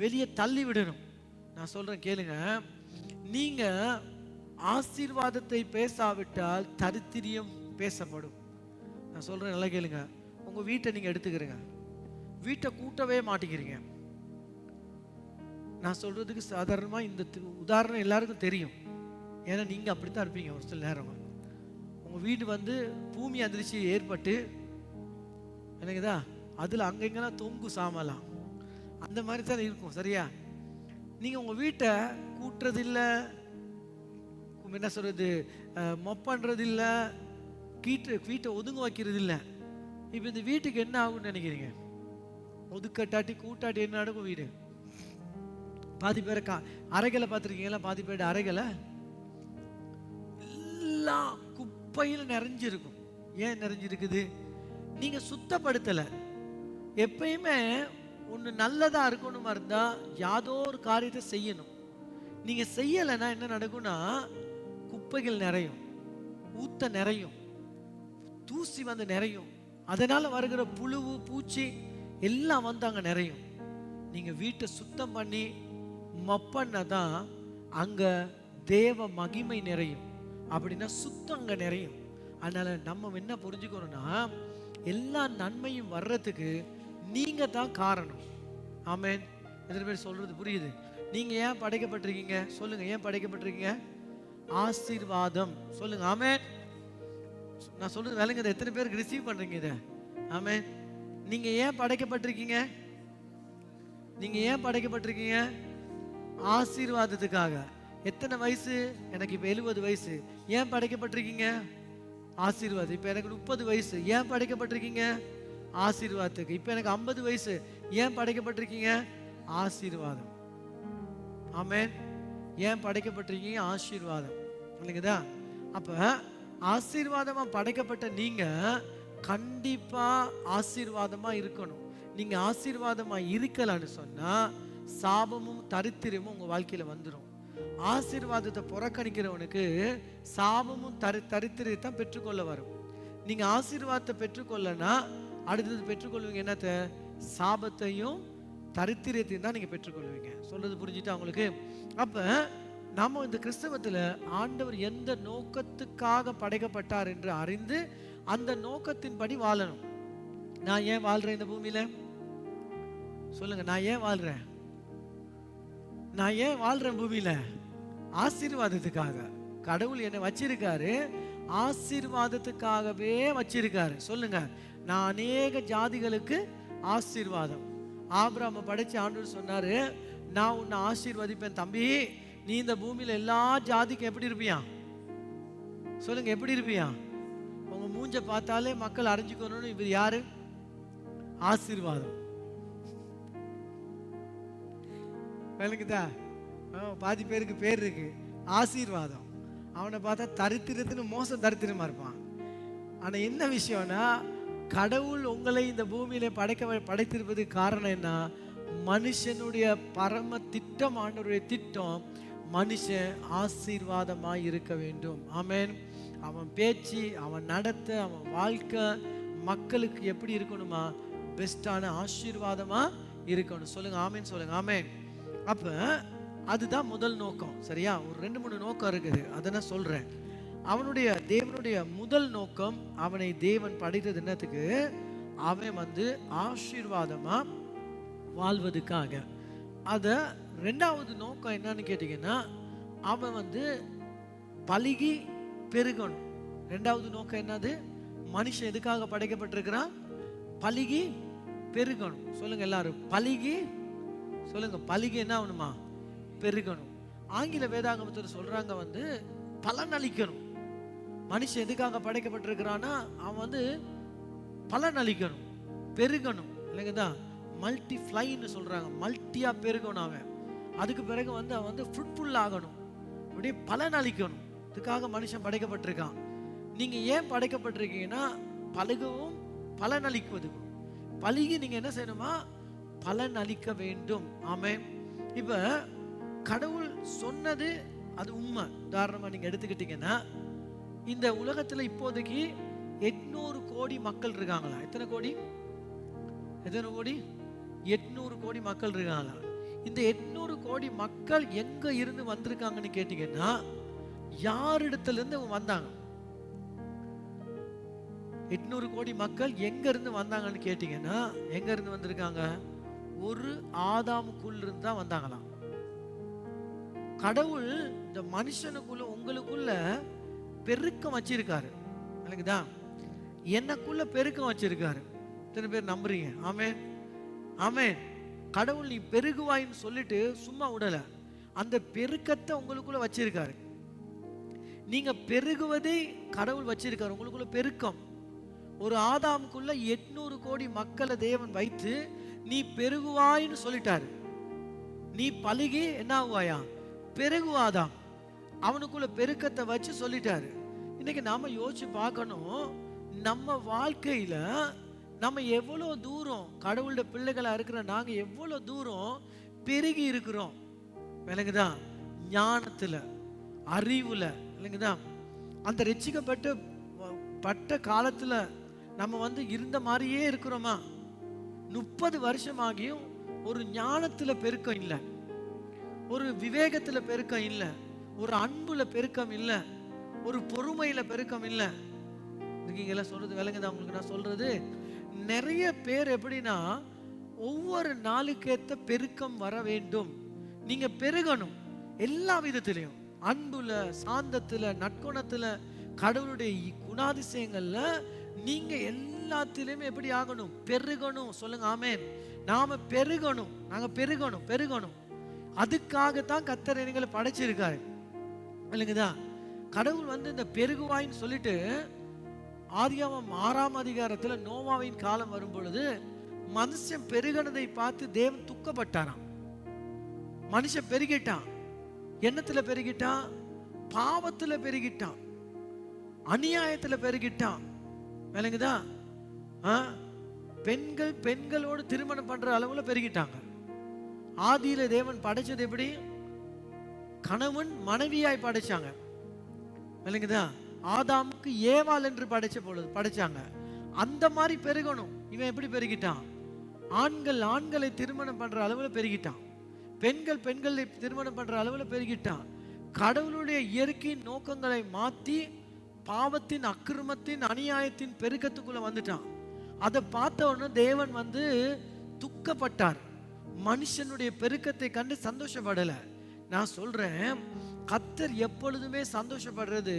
Speaker 1: வெளியே தள்ளி விடணும். நான் சொல்றேன் கேளுங்க, நீங்க ஆசீர்வாதத்தை பேசாவிட்டால் தரித்திரியம் பேசப்படும். நான் சொல்றேன், நல்லா கேளுங்க. உங்க வீட்டை நீங்க எடுத்துக்கிறீங்க, வீட்டை கூட்டவே மாட்டேங்கிறீங்க. நான் சொல்றதுக்கு சாதாரணமா இந்த உதாரணம் எல்லாருக்கும் தெரியும். ஏன்னா நீங்க அப்படித்தான் இருப்பீங்க. ஒரு சில நேரம் உங்க வீடு வந்து பூமி அதிர்ச்சி ஏற்பட்டு எனக்குதா அதுல அங்கெங்கெல்லாம் தொங்கு சாமலாம், அந்த மாதிரி தான் இருக்கும். சரியா? நீங்க உங்க வீட்டை கூட்டுறது இல்லை, என்ன சொல்றது, மொப்பன்றது இல்லை, வீட்டை ஒதுங்க வைக்கிறது இல்லை. இப்போ இந்த வீட்டுக்கு என்ன ஆகும்னு நினைக்கிறீங்க? ஒதுக்கட்டாட்டி கூட்டாட்டி என்ன நடக்கும்? வீடு பாதி பேரை அறைகளை பார்த்துருக்கீங்களா? பாதி பேர் அறைகளை எல்லாம் குப்பையில் நிறைஞ்சிருக்கும். ஏன் நிறைஞ்சிருக்குது? நீங்க சுத்தப்படுத்தலை. எப்பயுமே ஒன்று நல்லதா இருக்கணுமா இருந்தா யாதோ ஒரு காரியத்தை செய்யணும். நீங்க செய்யலைன்னா என்ன நடக்கும்னா குப்பைகள் நிறையும், ஊத்த நிறையும், தூசி வந்து நிறையும், அதனால வருகிற புழுவு பூச்சி எல்லாம் வந்து அங்க நிறையும். நீங்க வீட்டை சுத்தம் பண்ணி மப்பன்னதான் அங்க தேவ மகிமை நிறையும். அப்படின்னா சுத்தம் அங்க நிறையும். அதனால நம்ம என்ன புரிஞ்சுக்கணும்னா, எல்லா நன்மையும் வர்றதுக்கு நீங்க தான் காரணம். ஆமென். எத்தனை பேர் சொல்றது புரியுது? நீங்க ஏன் படைக்கப்பட்டிருக்கீங்க? சொல்லுங்க, ஏன் படைக்கப்பட்டிருக்கீங்க? ஆசீர்வாதம். சொல்லுங்க ஆமென். நான் சொல்றது விளங்குது? எத்தனை பேருக்கு ரிசீவ் பண்றீங்க இதை? ஆமென். நீங்க ஏன் படைக்கப்பட்டிருக்கீங்க? நீங்க ஏன் படைக்கப்பட்டிருக்கீங்க? ஆசீர்வாதத்துக்காக. எத்தனை வயசு? எனக்கு இப்ப 70 வயசு. ஏன் படைக்கப்பட்டிருக்கீங்க? ஆசீர்வாதம். இப்ப எனக்கு 30 வயசு. ஏன் படைக்கப்பட்டிருக்கீங்க? ஆசீர்வாதத்துக்கு. இப்ப எனக்கு 50 வயசு. ஏன் படைக்கப்பட்டிருக்கீங்க? ஆசீர்வாதம். ஆமென். ஏன் படைக்கப்பட்டிருக்கீங்க? ஆசீர்வாதம். இல்லைங்கதா? அப்ப ஆசீர்வாதமா படைக்கப்பட்ட நீங்க கண்டிப்பா ஆசீர்வாதமா இருக்கணும். நீங்க ஆசீர்வாதமா இருக்கலான்னு சொன்னா சாபமும் தரித்திரமும் உங்க வாழ்க்கையில வந்துடும். ஆசீர்வாதத்தை புறக்கணிக்கிறவனுக்கு சாபமும் தரித்திரத்தை பெற்றுக்கொள்ள வரும். நீங்க ஆசீர்வாதத்தை பெற்றுக்கொள்ளனா அடுத்தது பெற்றுக்கொள்வீங்க என்னத்த? சாபத்தையும் தரித்திரத்தையும் தான் நீங்க பெற்றுக்கொள்வீங்க. சொல்றது புரிஞ்சுட்டா உங்களுக்கு? அப்ப நாம இந்த கிறிஸ்தவத்துல ஆண்டவர் எந்த நோக்கத்துக்காக படைக்கப்பட்டார் என்று அறிந்து அந்த நோக்கத்தின்படி வாழணும். நான் ஏன் வாழ்றேன் இந்த பூமியில? சொல்லுங்க, நான் ஏன் வாழ்றேன்? நான் ஏன் வாழ்றேன் பூமியில? ஆசீர்வாதத்துக்காக. கடவுள் என்னை வச்சிருக்காரு, ஆசீர்வாதத்துக்காகவே வச்சிருக்காரு. சொல்லுங்க, நான் அநேக ஜாதிகளுக்கு ஆசீர்வாதம். ஆபிரகாமை படைச்சு ஆண்டவர் சொன்னாரு, நான் உன்னை ஆசீர்வதிப்பேன் தம்பி, நீ இந்த பூமியில எல்லா ஜாதிக்கும் எப்படி இருப்பியா? சொல்லுங்க, எப்படி இருப்பியா? உங்க மூஞ்ச பார்த்தாலே மக்கள் அறிஞ்சுக்கணும்னு இவர் யாரு? ஆசீர்வாதம். விளங்குதா? பாதி பேருக்கு பேர் இருக்கு ஆசீர்வாதம். அவனை பார்த்தா தரித்திரத்துன்னு மோசம் தரித்திரமா இருப்பான். ஆனா என்ன விஷயம்னா, கடவுள் உங்களை இந்த பூமியில படைத்திருப்பது காரணம் என்ன? மனுஷனுடைய பரம திட்டம், ஆண்டவருடைய திட்டம் மனுஷன் ஆசீர்வாதமாய் இருக்க வேண்டும். ஆமென். அவன் பேச்சு, அவன் நடத்த, அவன் வாழ்க்கை மக்களுக்கு எப்படி இருக்கணுமா? பெஸ்டான ஆசீர்வாதமா இருக்கணும். சொல்லுங்க ஆமென். சொல்லுங்க ஆமென். அப்ப அதுதான் முதல் நோக்கம். சரியா? ஒரு 2-3 நோக்கம் இருக்குது, அதை நான் சொல்றேன். அவனுடைய தேவனுடைய முதல் நோக்கம், அவனை தேவன் படைத்தது என்னத்துக்கு? அவன் வந்து ஆசீர்வாதமா வாழ்வதுக்காக. அத 2வது நோக்கம் என்னன்னு கேட்டீங்கன்னா, அவன் வந்து பலுகி பெருகணும். 2வது நோக்கம் என்னது? மனுஷன் எதுக்காக படைக்கப்பட்டிருக்கிறான்? பலுகி பெருகணும். சொல்லுங்க எல்லாரும், பலுகி. சொல்லுங்க, பலுகி என்ன ஆகணுமா? பெருகணும். ஆங்கில வேதாகமத்தில் சொல்றாங்க வந்து பலன் அளிக்கணும். மனுஷன் எதுக்காக படைக்கப்பட்டிருக்கிறான்னா அவன் வந்து பலன் அளிக்கணும், பெருகணும். இல்லைங்கதான் மல்டிஃப்ளைன்னு சொல்றாங்க, மல்டியா பெருகணும் அவன். அதுக்கு பிறகு வந்து அவன் வந்து ஃப்ரூட்ஃபுல் ஆகணும், அப்படியே பலன் அளிக்கணும். இதுக்காக மனுஷன் படைக்கப்பட்டிருக்கான். நீங்க ஏன் படைக்கப்பட்டிருக்கீங்கன்னா பழுகவும் பலன் அளிக்குவதுக்கும். பழுகி நீங்க என்ன செய்யணுமா? பலன் அளிக்க வேண்டும். ஆமென். இப்ப கடவுள் சொன்னது அது உண்மை. உதாரணமா நீங்க எடுத்துக்கிட்டீங்கன்னா இந்த உலகத்துல இப்போதைக்கு 800 கோடி மக்கள் இருக்காங்களா? எத்தனை கோடி? 800 கோடி மக்கள் இருக்காங்களா? இந்த 800 கோடி மக்கள் எங்க இருந்து வந்திருக்காங்கன்னு கேட்டீங்கன்னா யாரிடத்துல இருந்து வந்தாங்க? 800 கோடி மக்கள் எங்க இருந்து வந்தாங்கன்னு கேட்டீங்கன்னா எங்க இருந்து வந்திருக்காங்க? ஒரு ஆதாமுக்குள்ள இருந்து தான் வந்தாங்களாம். கடவுள் இந்த மனுஷனுக்குள்ள உங்களுக்குள்ள பெருக்கம் வச்சிருக்காரு. எனக்குதான் எனக்குள்ள பெருக்கம் வச்சிருக்காரு. எத்தனை பேர் நம்புறீங்க? ஆமென், ஆமென். கடவுள் நீ பெருகுவாயின்னு சொல்லிட்டு சும்மா விடல, அந்த பெருக்கத்தை உங்களுக்குள்ள வச்சிருக்காரு. நீங்க பெருகுவதை கடவுள் வச்சிருக்காரு உங்களுக்குள்ள பெருக்கம். ஒரு ஆதாமுக்குள்ள 800 கோடி மக்களை தேவன் வைத்து நீ பெருகுவாயின்னு சொல்லிட்டாரு. நீ பழுகி என்ன ஆகுவாயா? பெருகுவாதாம். அவனுக்குள்ள பெருக்கத்தை வச்சு சொல்லிட்டாரு. இன்னைக்கு நாம யோசிச்சு பார்க்கணும், நம்ம வாழ்க்கையில நம்ம எவ்வளவு தூரம் கடவுளுடைய பிள்ளைகளா இருக்கிற நாங்க எவ்வளவு தூரம் பெருகி இருக்கிறோம். விளங்குதான்? ஞானத்துல, அறிவுல, விளங்குதான்? அந்த ரட்சிக்கப்பட்ட காலத்துல நம்ம வந்து இருந்த மாதிரியே இருக்கிறோமா? 30 வருஷமாகியும் ஒரு ஞானத்துல பெருக்கம் இல்லை, ஒரு விவேகத்துல பெருக்கம் இல்லை, ஒரு அன்புல பெருக்கம் இல்லை, ஒரு பொறுமையில பெருக்கம் இல்லை. எல்லாம் சொல்றது விளங்குதா உங்களுக்கு? நான் சொல்றது நிறைய பேர் எப்படின்னா ஒவ்வொரு நாளுக்கேற்ற பெருக்கம் வர வேண்டும். நீங்க பெருகணும் எல்லா விதத்திலையும், அன்புல, சாந்தத்துல, நற்குணத்துல, கடவுளுடைய குணாதிசயங்கள்ல நீங்க எல்லாத்திலுமே எப்படி ஆகணும்? பெருகணும். சொல்லுங்க ஆமென். நாம பெருகணும், நாங்க பெருகணும். அதுக்காகத்தான் கர்த்தர் எங்களை படைச்சிருக்காரு. இல்லைங்கதா? கடவுள் வந்து இந்த பெருகுவாயின்னு சொல்லிட்டு ஆதியாகமம் 6ஆம் அதிகாரத்துல நோவாவின் காலம் வரும் பொழுது மனுஷன் பெருகனதை பார்த்து தேவன் துக்கப்பட்டாராம். மனுஷன் பெருகிட்டான். எண்ணத்துல பெருகிட்டான், பாவத்துல பெருகிட்டான், அநியாயத்துல பெருகிட்டான். விளங்குதா? பெண்களோடு திருமணம் பண்ற அளவுல பெருகிட்டாங்க. ஆதியில தேவன் படைச்சது எப்படி? கணவன் மனைவியாய் படைச்சாங்க. விளங்குதா? ஆதாமுக்கு ஏவாள் என்று படைச்சாங்க. அந்த மாதிரி பெருகணும். இவன் எப்படி பெருகிட்டான்? ஆண்களை திருமணம் பண்ற அளவுல பெருகிட்டான், பெண்களை திருமணம் பண்ற அளவுல பெருகிட்டான். கடவுளுடைய இயற்கையின் நோக்கங்களை மாத்தி பாவத்தின், அக்கிரமத்தின், அநியாயத்தின் பெருக்கத்துக்குள்ள வந்துட்டான். அதை பார்த்த உடனே தேவன் வந்து துக்கப்பட்டார். மனுஷனுடைய பெருக்கத்தை கண்டு சந்தோஷப்படல. நான் சொல்றேன், கர்த்தர் எப்பொழுதுமே சந்தோஷப்படுறது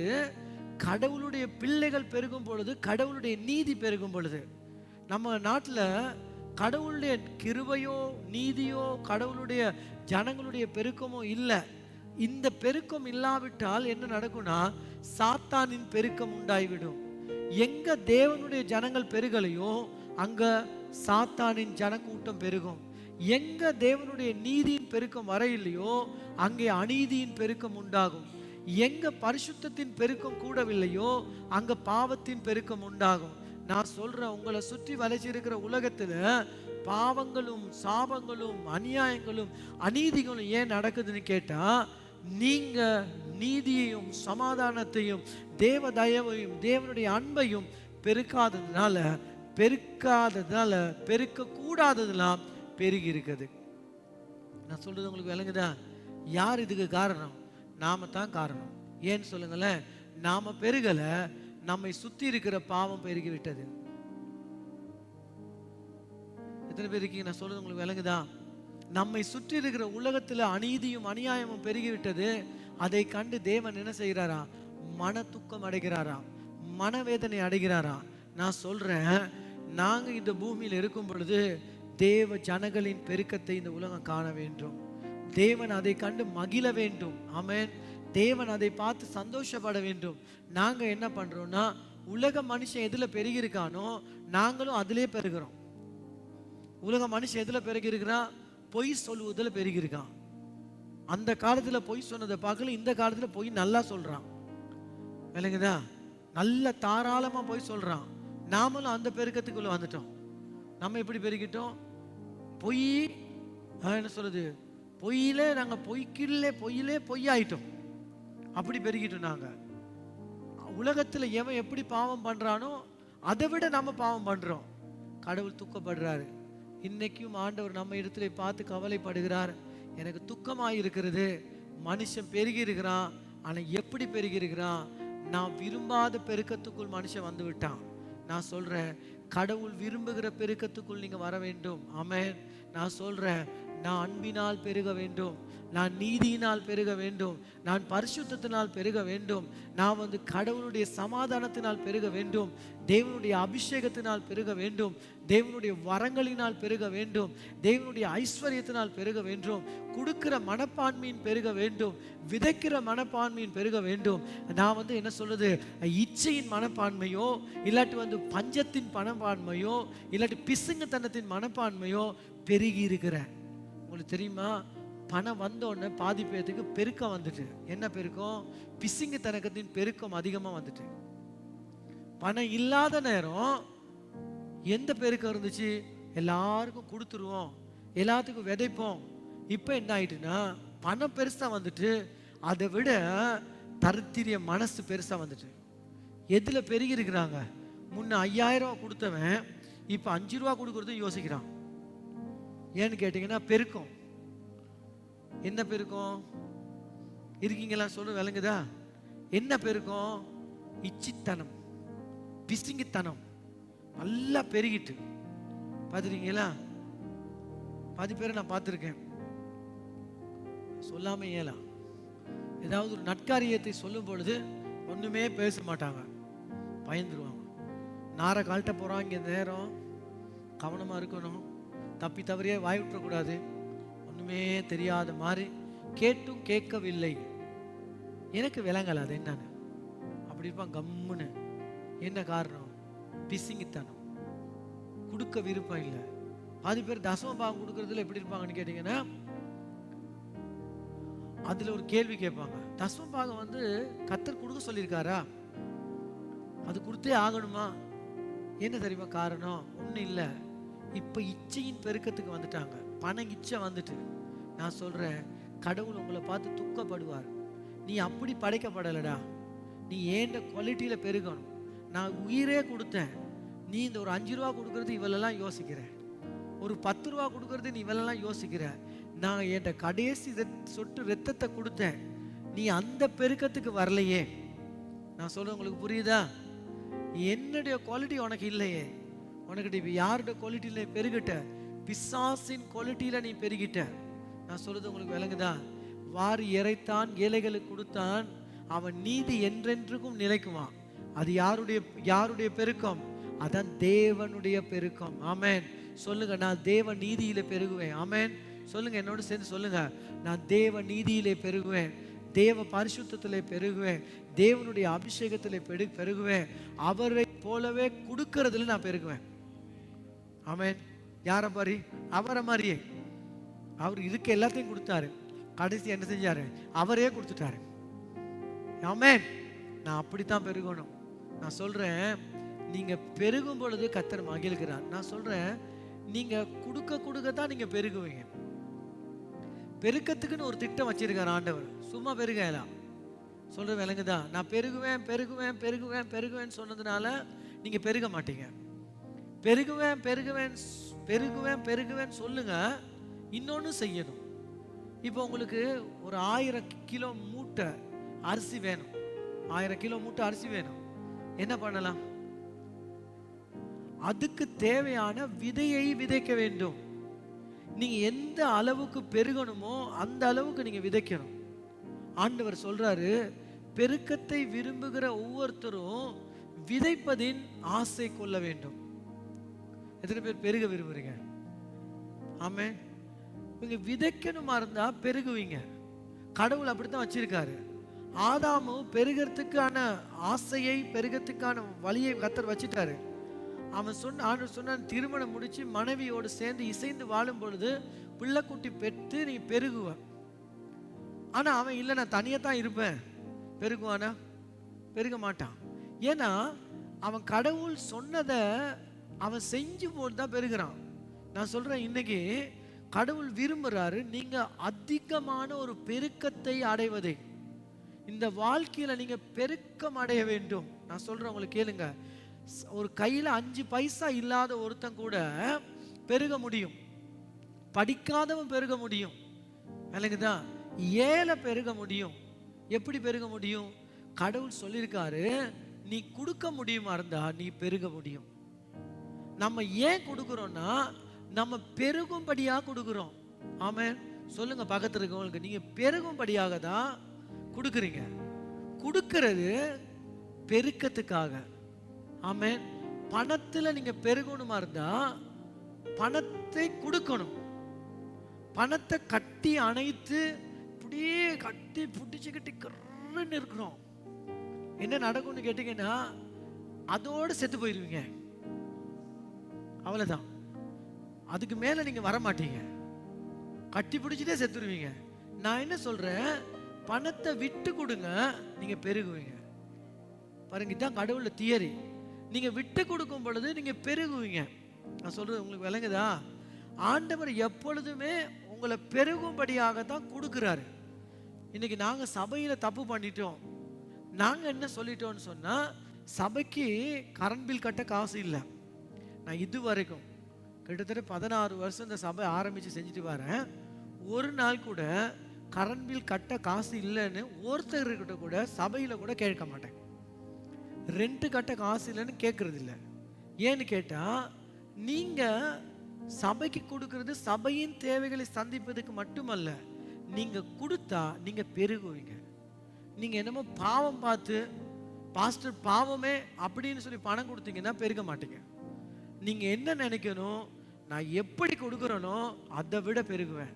Speaker 1: கடவுளுடைய பிள்ளைகள் பெருகும் பொழுது, கடவுளுடைய நீதி பெருகும் பொழுது. நம்ம நாட்டில் கடவுளுடைய கிருபையோ நீதியோ கடவுளுடைய ஜனங்களுடைய பெருக்கமோ இல்லை. இந்த பெருக்கம் இல்லாவிட்டால் என்ன நடக்கும்னா சாத்தானின் பெருக்கம் உண்டாய்விடும். எங்க தேவனுடைய ஜனங்கள் பெருகலையோ அங்க சாத்தானின் ஜனக்கூட்டம் பெருகும். எங்க தேவனுடைய நீதியின் பெருக்கம் வர இல்லையோ அங்கே அநீதியின் பெருக்கம் உண்டாகும். எங்க பரிசுத்தத்தின் பெருக்கம் கூடவில்லையோ அங்க பாவத்தின் பெருக்கம் உண்டாகும். நான் சொல்றேன், உங்களை சுற்றி வளைச்சிருக்கிற உலகத்துல பாவங்களும் சாபங்களும் அநியாயங்களும் அநீதிகளும் ஏன் நடக்குதுன்னு கேட்டா, நீங்க நீதியையும் சமாதானத்தையும் தேவ தயவையும் தேவனுடைய அன்பையும் பெருக்காததுனால பெருக்க கூடாததெல்லாம் பெருகி இருக்குது. நான் சொல்றது உங்களுக்கு விளங்குதா? யார் இதுக்கு காரணம்? நாம தான் காரணம். ஏன்னு சொல்லுங்களேன், நாம பெருகல, நம்மை சுத்தி இருக்கிற பாவம் பெருகி விட்டது. எத்தனை பேர் இருக்கீங்க? நான் சொல்றது உங்களுக்கு விளங்குதா? நம்மை சுற்றி இருக்கிற உலகத்துல அநீதியும் அநியாயமும் பெருகிவிட்டது. அதை கண்டு தேவன் என்ன செய்கிறாரா? மன துக்கம் அடைகிறாரா, மனவேதனை அடைகிறாரா. நான் சொல்றேன், நாங்க இந்த பூமியில் இருக்கும் பொழுது தேவ ஜனங்களின் பெருக்கத்தை இந்த உலகம் காண வேண்டும். தேவன் அதை கண்டு மகிழ வேண்டும். ஆமென். தேவன் அதை பார்த்து சந்தோஷப்பட வேண்டும். நாங்க என்ன பண்றோம்னா, உலக மனுஷன் எதுல பெருகி இருக்கானோ நாங்களும் அதிலே பெருகிறோம். உலக மனுஷன் எதுல பெருகி இருக்கிறான்? பொய் சொல்லுவதில் பெருகி இருக்கான். அந்த காலத்துல பொய் சொன்னதை பார்க்கல, இந்த காலத்துல பொய் நல்லா சொல்றான். விளங்குதா? நல்ல தாராளமா பொய் சொல்றான். நாமளும் அந்த பெருக்கத்துக்குள்ள வந்துட்டோம். நம்ம எப்படி பெருகிட்டோம்? பொய் என்ன சொல்றது, பொய்யிலே நாங்க பொய்யிலே பொய்யாயிட்டோம். அப்படி பெருகிட்டோம் நாங்க. உலகத்துல எவன் எப்படி பாவம் பண்றானோ அதை விட நம்ம பாவம் பண்றோம். கடவுள் துக்கப்படுறாரு. இன்னைக்கும் ஆண்டவர் நம்ம இடத்துல பார்த்து கவலைப்படுகிறார். எனக்கு துக்கமாக இருக்கிறது. மனுஷன் பெருகி இருக்கிறான். ஆனா எப்படி பெருகி இருக்கிறான்? நான் விரும்பாத பெருக்கத்துக்குள் மனுஷன் வந்து விட்டான். நான் சொல்றேன், கடவுள் விரும்புகிற பெருக்கத்துக்குள் நீங்க வர வேண்டும். ஆமென். நான் சொல்றேன், நான் அன்பினால் பெருக வேண்டும், நான் நீதியினால் பெருக வேண்டும், நான் பரிசுத்தத்தினால் பெருக வேண்டும், நான் கடவுளுடைய சமாதானத்தினால் பெருக வேண்டும், தேவனுடைய அபிஷேகத்தினால் பெருக வேண்டும், தேவனுடைய வரங்களினால் பெருக வேண்டும், தேவனுடைய ஐஸ்வர்யத்தினால் பெருக வேண்டும், கொடுக்கிற மனப்பான்மையின் பெருக வேண்டும், விதைக்கிற மனப்பான்மையின் பெருக வேண்டும். நான் என்ன சொல்றது, இச்சையின் மனப்பான்மையோ இல்லாட்டி பஞ்சத்தின் மனப்பான்மையோ இல்லாட்டி பிசுங்குத்தனத்தின் மனப்பான்மையோ பெருகி இருக்கிறேன். உங்களுக்கு தெரியுமா, பணம் வந்தோடனே பாதி பேருக்கு பெருக்கம் வந்துட்டு. என்ன பெருக்கம்? பிசிங்கு தனக்கத்தின் பெருக்கம் அதிகமா வந்துட்டு. பணம் இல்லாத நேரம் எந்த பெருக்கம் இருந்துச்சு? எல்லாருக்கும் கொடுத்துருவோம், எல்லாத்துக்கும் விதைப்போம். இப்ப என்ன ஆயிட்டுன்னா, பணம் பெருசா வந்துட்டு, அதை விட தரித்திரிய மனசு பெருசா வந்துட்டு. எதுல பெருகி இருக்கிறாங்க? முன்ன 5000 கொடுத்தவன் இப்ப 5 ரூபா கொடுக்கறதும் யோசிக்கிறான். ஏன்னு கேட்டீங்கன்னா, பெருக்கம். என்ன பெருக்கம்? இருக்கீங்களா? சொல்லு, விளங்குதா? என்ன பெருக்கம்? இச்சித்தனம், பிசிங்கித்தனம் நல்லா பெருகிட்டு. பார்த்துருக்கீங்களா? பாதி பேரை நான் பார்த்துருக்கேன். சொல்லாம ஏலாம் ஏதாவது ஒரு நட்காரியத்தை சொல்லும் பொழுது ஒண்ணுமே பேச மாட்டாங்க, பயந்துருவாங்க. நார கால்ட்ட போறாங்க. இந்த நேரம் கவனமா இருக்கணும். தப்பி தவறியே வாய் விட்டுறக்கூடாது. ஒண்ணுமே தெரியாத மாதிரி, கேட்டும் கேட்கவில்லை, எனக்கு விளங்கல அது என்னன்னு அப்படி இருப்பான் கம்முன்னு. என்ன காரணம்? பிசிங்கித்தனம், கொடுக்க விருப்பம் இல்லை. பாதி பேர் தசம பாகம் கொடுக்கறதுல எப்படி இருப்பாங்கன்னு கேட்டீங்கன்னா, அதுல ஒரு கேள்வி கேட்பாங்க. தசம பாகம் கர்த்தர் கொடுக்க சொல்லியிருக்காரா? அது கொடுத்தே ஆகணுமா? என்ன தெரியுமா காரணம்? ஒன்றும் இல்லை, இப்ப இச்சையின் பெருக்கத்துக்கு வந்துட்டாங்க. பணம் இச்சை வந்துட்டு. நான் சொல்றேன், கடவுள் உங்களை பார்த்து துக்கப்படுவார். நீ அப்படி படைக்கப்படலடா, நீ ஏண்ட குவாலிட்டியில பெருகணும். நான் உயிரே கொடுத்தேன், நீ இந்த ஒரு 5 ரூபா கொடுக்கறது இவளெல்லாம் யோசிக்கிற, ஒரு 10 ரூபா கொடுக்கறது நீ இவளெல்லாம் யோசிக்கிற. நான் என்கிட்ட கடைசி சொட்டு ரத்தத்தை கொடுத்தேன், நீ அந்த பெருக்கத்துக்கு வரலையே. நான் சொல்றேன், உங்களுக்கு புரியுதா? என்னுடைய குவாலிட்டி உனக்கு இல்லையே. உனக்கிட்ட இப்ப யாருடைய குவாலிட்டியில பெருகிட்ட? பிசாசின் குவாலிட்டியில நீ பெருகிட்ட. நான் சொல்றது உங்களுக்கு விளங்குதா? வாரி இறைத்தான், ஏழைகளுக்கு கொடுத்தான், அவன் நீதி என்றென்றுக்கும் நிலைக்குமா. அது யாருடைய பெருக்கம்? அதான் தேவனுடைய பெருக்கம். ஆமென். சொல்லுங்க, நான் தேவ நீதியில பெருகுவேன். ஆமென். சொல்லுங்க, என்னோட சேர்ந்து சொல்லுங்க, நான் தேவ நீதியிலே பெருகுவேன், தேவ பரிசுத்தத்திலே பெருகுவேன், தேவனுடைய அபிஷேகத்திலே பெருகுவேன். அவரை போலவே கொடுக்கறதுல நான் பெருகுவேன். ஆமென். யார மாதிரி? அவரை மாதிரியே. அவர் இருக்க எல்லாத்தையும் கொடுத்தாரு, கடைசி என்ன செஞ்சாரு? அவரே கொடுத்துட்டாரு. ஆமென். நான் அப்படித்தான் பெருகணும். நான் சொல்றேன், நீங்க பெருகும் பொழுது கர்த்தர் மகிழ்கிறார். நான் சொல்றேன், நீங்க கொடுக்கத்தான் நீங்க பெருகுவீங்க. பெருக்கத்துக்குன்னு ஒரு திட்டம் வச்சிருக்காரு ஆண்டவர். சும்மா பெருகலாம். சொல்ற விளங்குதா? நான் பெருகுவேன் பெருகுவேன் பெருகுவேன் பெருகுவேன் சொன்னதுனால நீங்க பெருக மாட்டீங்க. பெருகுவேன் பெருகுவேன் பெருகுவேன் பெருகுவேன் சொல்லுங்க, இன்னொன்னு செய்யணும். இப்போ உங்களுக்கு ஒரு 1000 கிலோ மூட்டை அரிசி வேணும். 1000 கிலோ மூட்டை அரிசி வேணும். என்ன பண்ணலாம்? அதுக்கு தேவையான விதையை விதைக்க வேண்டும். நீங்க எந்த அளவுக்கு பெருகணுமோ அந்த அளவுக்கு நீங்க விதைக்கணும். ஆண்டவர் சொல்றாரு, பெருக்கத்தை விரும்புகிற ஒவ்வொருத்தரும் விதைப்பதின் ஆசை கொள்ள வேண்டும். எத்தனை பேர் பெருக விரும்புறீங்க? ஆமென். நீங்க விதைக்கணுமா இருந்தா பெருகுவீங்க. கடவுள் அப்படித்தான் வச்சிருக்காரு. ஆதாமு பெருகிறதுக்கான ஆசையை, பெருகிறதுக்கான வழியை கர்த்தர் வச்சிட்டாரு. ஆண்டவர் சொன்னான், திருமணம் முடிச்சு மனைவியோடு சேர்ந்து இசைந்து வாழும் பொழுது பிள்ளைக்குட்டி பெற்று நீ பெருகுவ. ஆனா அவன் இல்லை, நான் தனியா தான் இருப்பேன். பெருகுவானா? பெருக மாட்டான். ஏன்னா அவன் கடவுள் சொன்னதை அவன் செஞ்சு போட்டு தான் பெருகிறான். நான் சொல்றேன், இன்னைக்கு கடவுள் விரும்புறாரு நீங்க அதிகமான ஒரு பெருக்கத்தை அடைவதை. இந்த வாழ்க்கையில நீங்க பெருக்கம் அடைய வேண்டும். நான் சொல்றேன், உங்களுக்கு கேளுங்க. ஒரு கையில 5 பைசா இல்லாத ஒருத்தன் கூட பெருக முடியும். படிக்காதவன் பெருக முடியும். இல்லைங்கதான்? ஏழை பெருக முடியும். எப்படி பெருக முடியும்? கடவுள் சொல்லியிருக்காரு, நீ கொடுக்க முடியுமா இருந்தா நீ பெருக முடியும். நம்ம ஏன் கொடுக்கிறோம்னா, நம்ம பெருகும்படியா கொடுக்கிறோம். ஆமென். சொல்லுங்க பக்கத்துல இருக்கவங்களுக்கு, நீங்க பெருகும்படியாக தான் கொடுக்குறீங்க. கொடுக்கிறது பெருக்கத்துக்காக. ஆமென். பணத்துல நீங்க பெருகணுமா இருந்தா பணத்தை கொடுக்கணும். பணத்தை கட்டி அணைத்து அப்படியே கட்டி புடிச்சுக்கிட்டு கருன்னு இருக்கிறோம். என்ன நடக்கும்னு கேட்டீங்கன்னா, அதோடு செத்து போயிருவீங்க. அவ்வளவுதான். அதுக்கு மேல நீங்க வர மாட்டீங்க. கட்டி பிடிச்சிட்டே செத்துருவீங்க. நான் என்ன சொல்றேன், பணத்தை விட்டு கொடுங்க, நீங்க பெருகுவீங்க. பாருங்க, இதுதான் கடவுளோட தியரி. நீங்க விட்டு கொடுக்கும் பொழுது நீங்க பெருகுவீங்க. நான் சொல்றது உங்களுக்கு விளங்குதா? ஆண்டவர் எப்பொழுதுமே உங்களை பெருகும்படியாக தான் கொடுக்கிறாரு. இன்னைக்கு நாங்க சபையில தப்பு பண்ணிட்டோம். நாங்க என்ன சொல்லிட்டோம்னு சொன்னா, சபைக்கு கரண்ட் பில் கட்ட காசு இல்லை. நான் இது வரைக்கும் கிட்டத்தட்ட 16 வருஷம் இந்த சபை ஆரம்பிச்சு செஞ்சுட்டு வரேன். ஒரு நாள் கூட கரண்ட் பில் கட்ட காசு இல்லைன்னு ஒருத்தர்கிட்ட கூட சபையில கூட கேட்க மாட்டேன். ரெண்ட் கட்ட காசு இல்லைன்னு கேட்கறது இல்லை. ஏன்னு கேட்டா, நீங்க சபைக்கு கொடுக்கறது சபையின் தேவைகளை சந்திப்பதுக்கு மட்டுமல்ல, நீங்க கொடுத்தா நீங்க பெருகுவீங்க. நீங்க என்னமோ பாவம் பார்த்து பாஸ்டர் பாவமே அப்படின்னு சொல்லி பணம் கொடுத்தீங்கன்னா பெருக மாட்டீங்க. நீங்க என்ன நினைக்கணும், நான் எப்படி கொடுக்குறேனோ அதை விட பெருகுவேன்.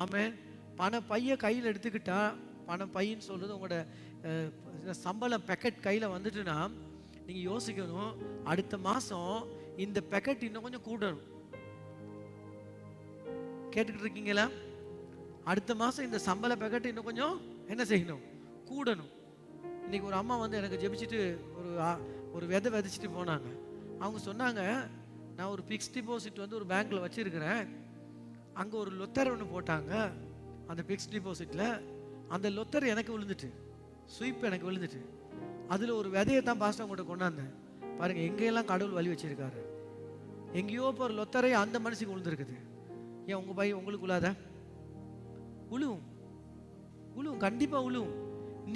Speaker 1: ஆமென். பண பைய கையில் எடுத்துக்கிட்டா, பண பையன்னு சொல்றது உங்களோட சம்பளம் பேக்கெட் கையில வந்துட்டுன்னா, நீங்க யோசிக்கணும், அடுத்த மாசம் இந்த பேக்கெட் இன்னும் கொஞ்சம் கூடணும். கேட்டுக்கிட்டு இருக்கீங்களா? அடுத்த மாசம் இந்த சம்பள பேக்கெட் இன்னும் கொஞ்சம் என்ன செய்யணும்? கூடணும். இன்னைக்கு ஒரு அம்மா வந்து எனக்கு ஜெபிச்சுட்டு ஒரு விதை விதைச்சிட்டு போனாங்க. அவங்க சொன்னாங்க, நான் ஒரு ஃபிக்ஸ்ட் டிபாசிட் வந்து ஒரு பேங்க்ல வச்சிருக்கிறேன். அங்க ஒரு லொத்தர் ஒன்று போட்டாங்க. அந்த ஃபிக்ஸ்ட் டிபாசிட்ல அந்த லொத்தர் எனக்கு விழுந்துட்டு, ஸ்வீப் எனக்கு விழுந்துட்டு, அதுல ஒரு விதையை தான் பாஸ்டர் கூட கொண்டாந்தேன். பாருங்க, எங்கெல்லாம் கடவுள் வழி வச்சிருக்காரு. எங்கேயோ ஒரு லொத்தரை அந்த மனுஷனுக்கு விழுந்துருக்குது. ஏன் உங்க பை உங்களுக்கு விழாத? விழுவும், விழுவும், கண்டிப்பா விழுவும்.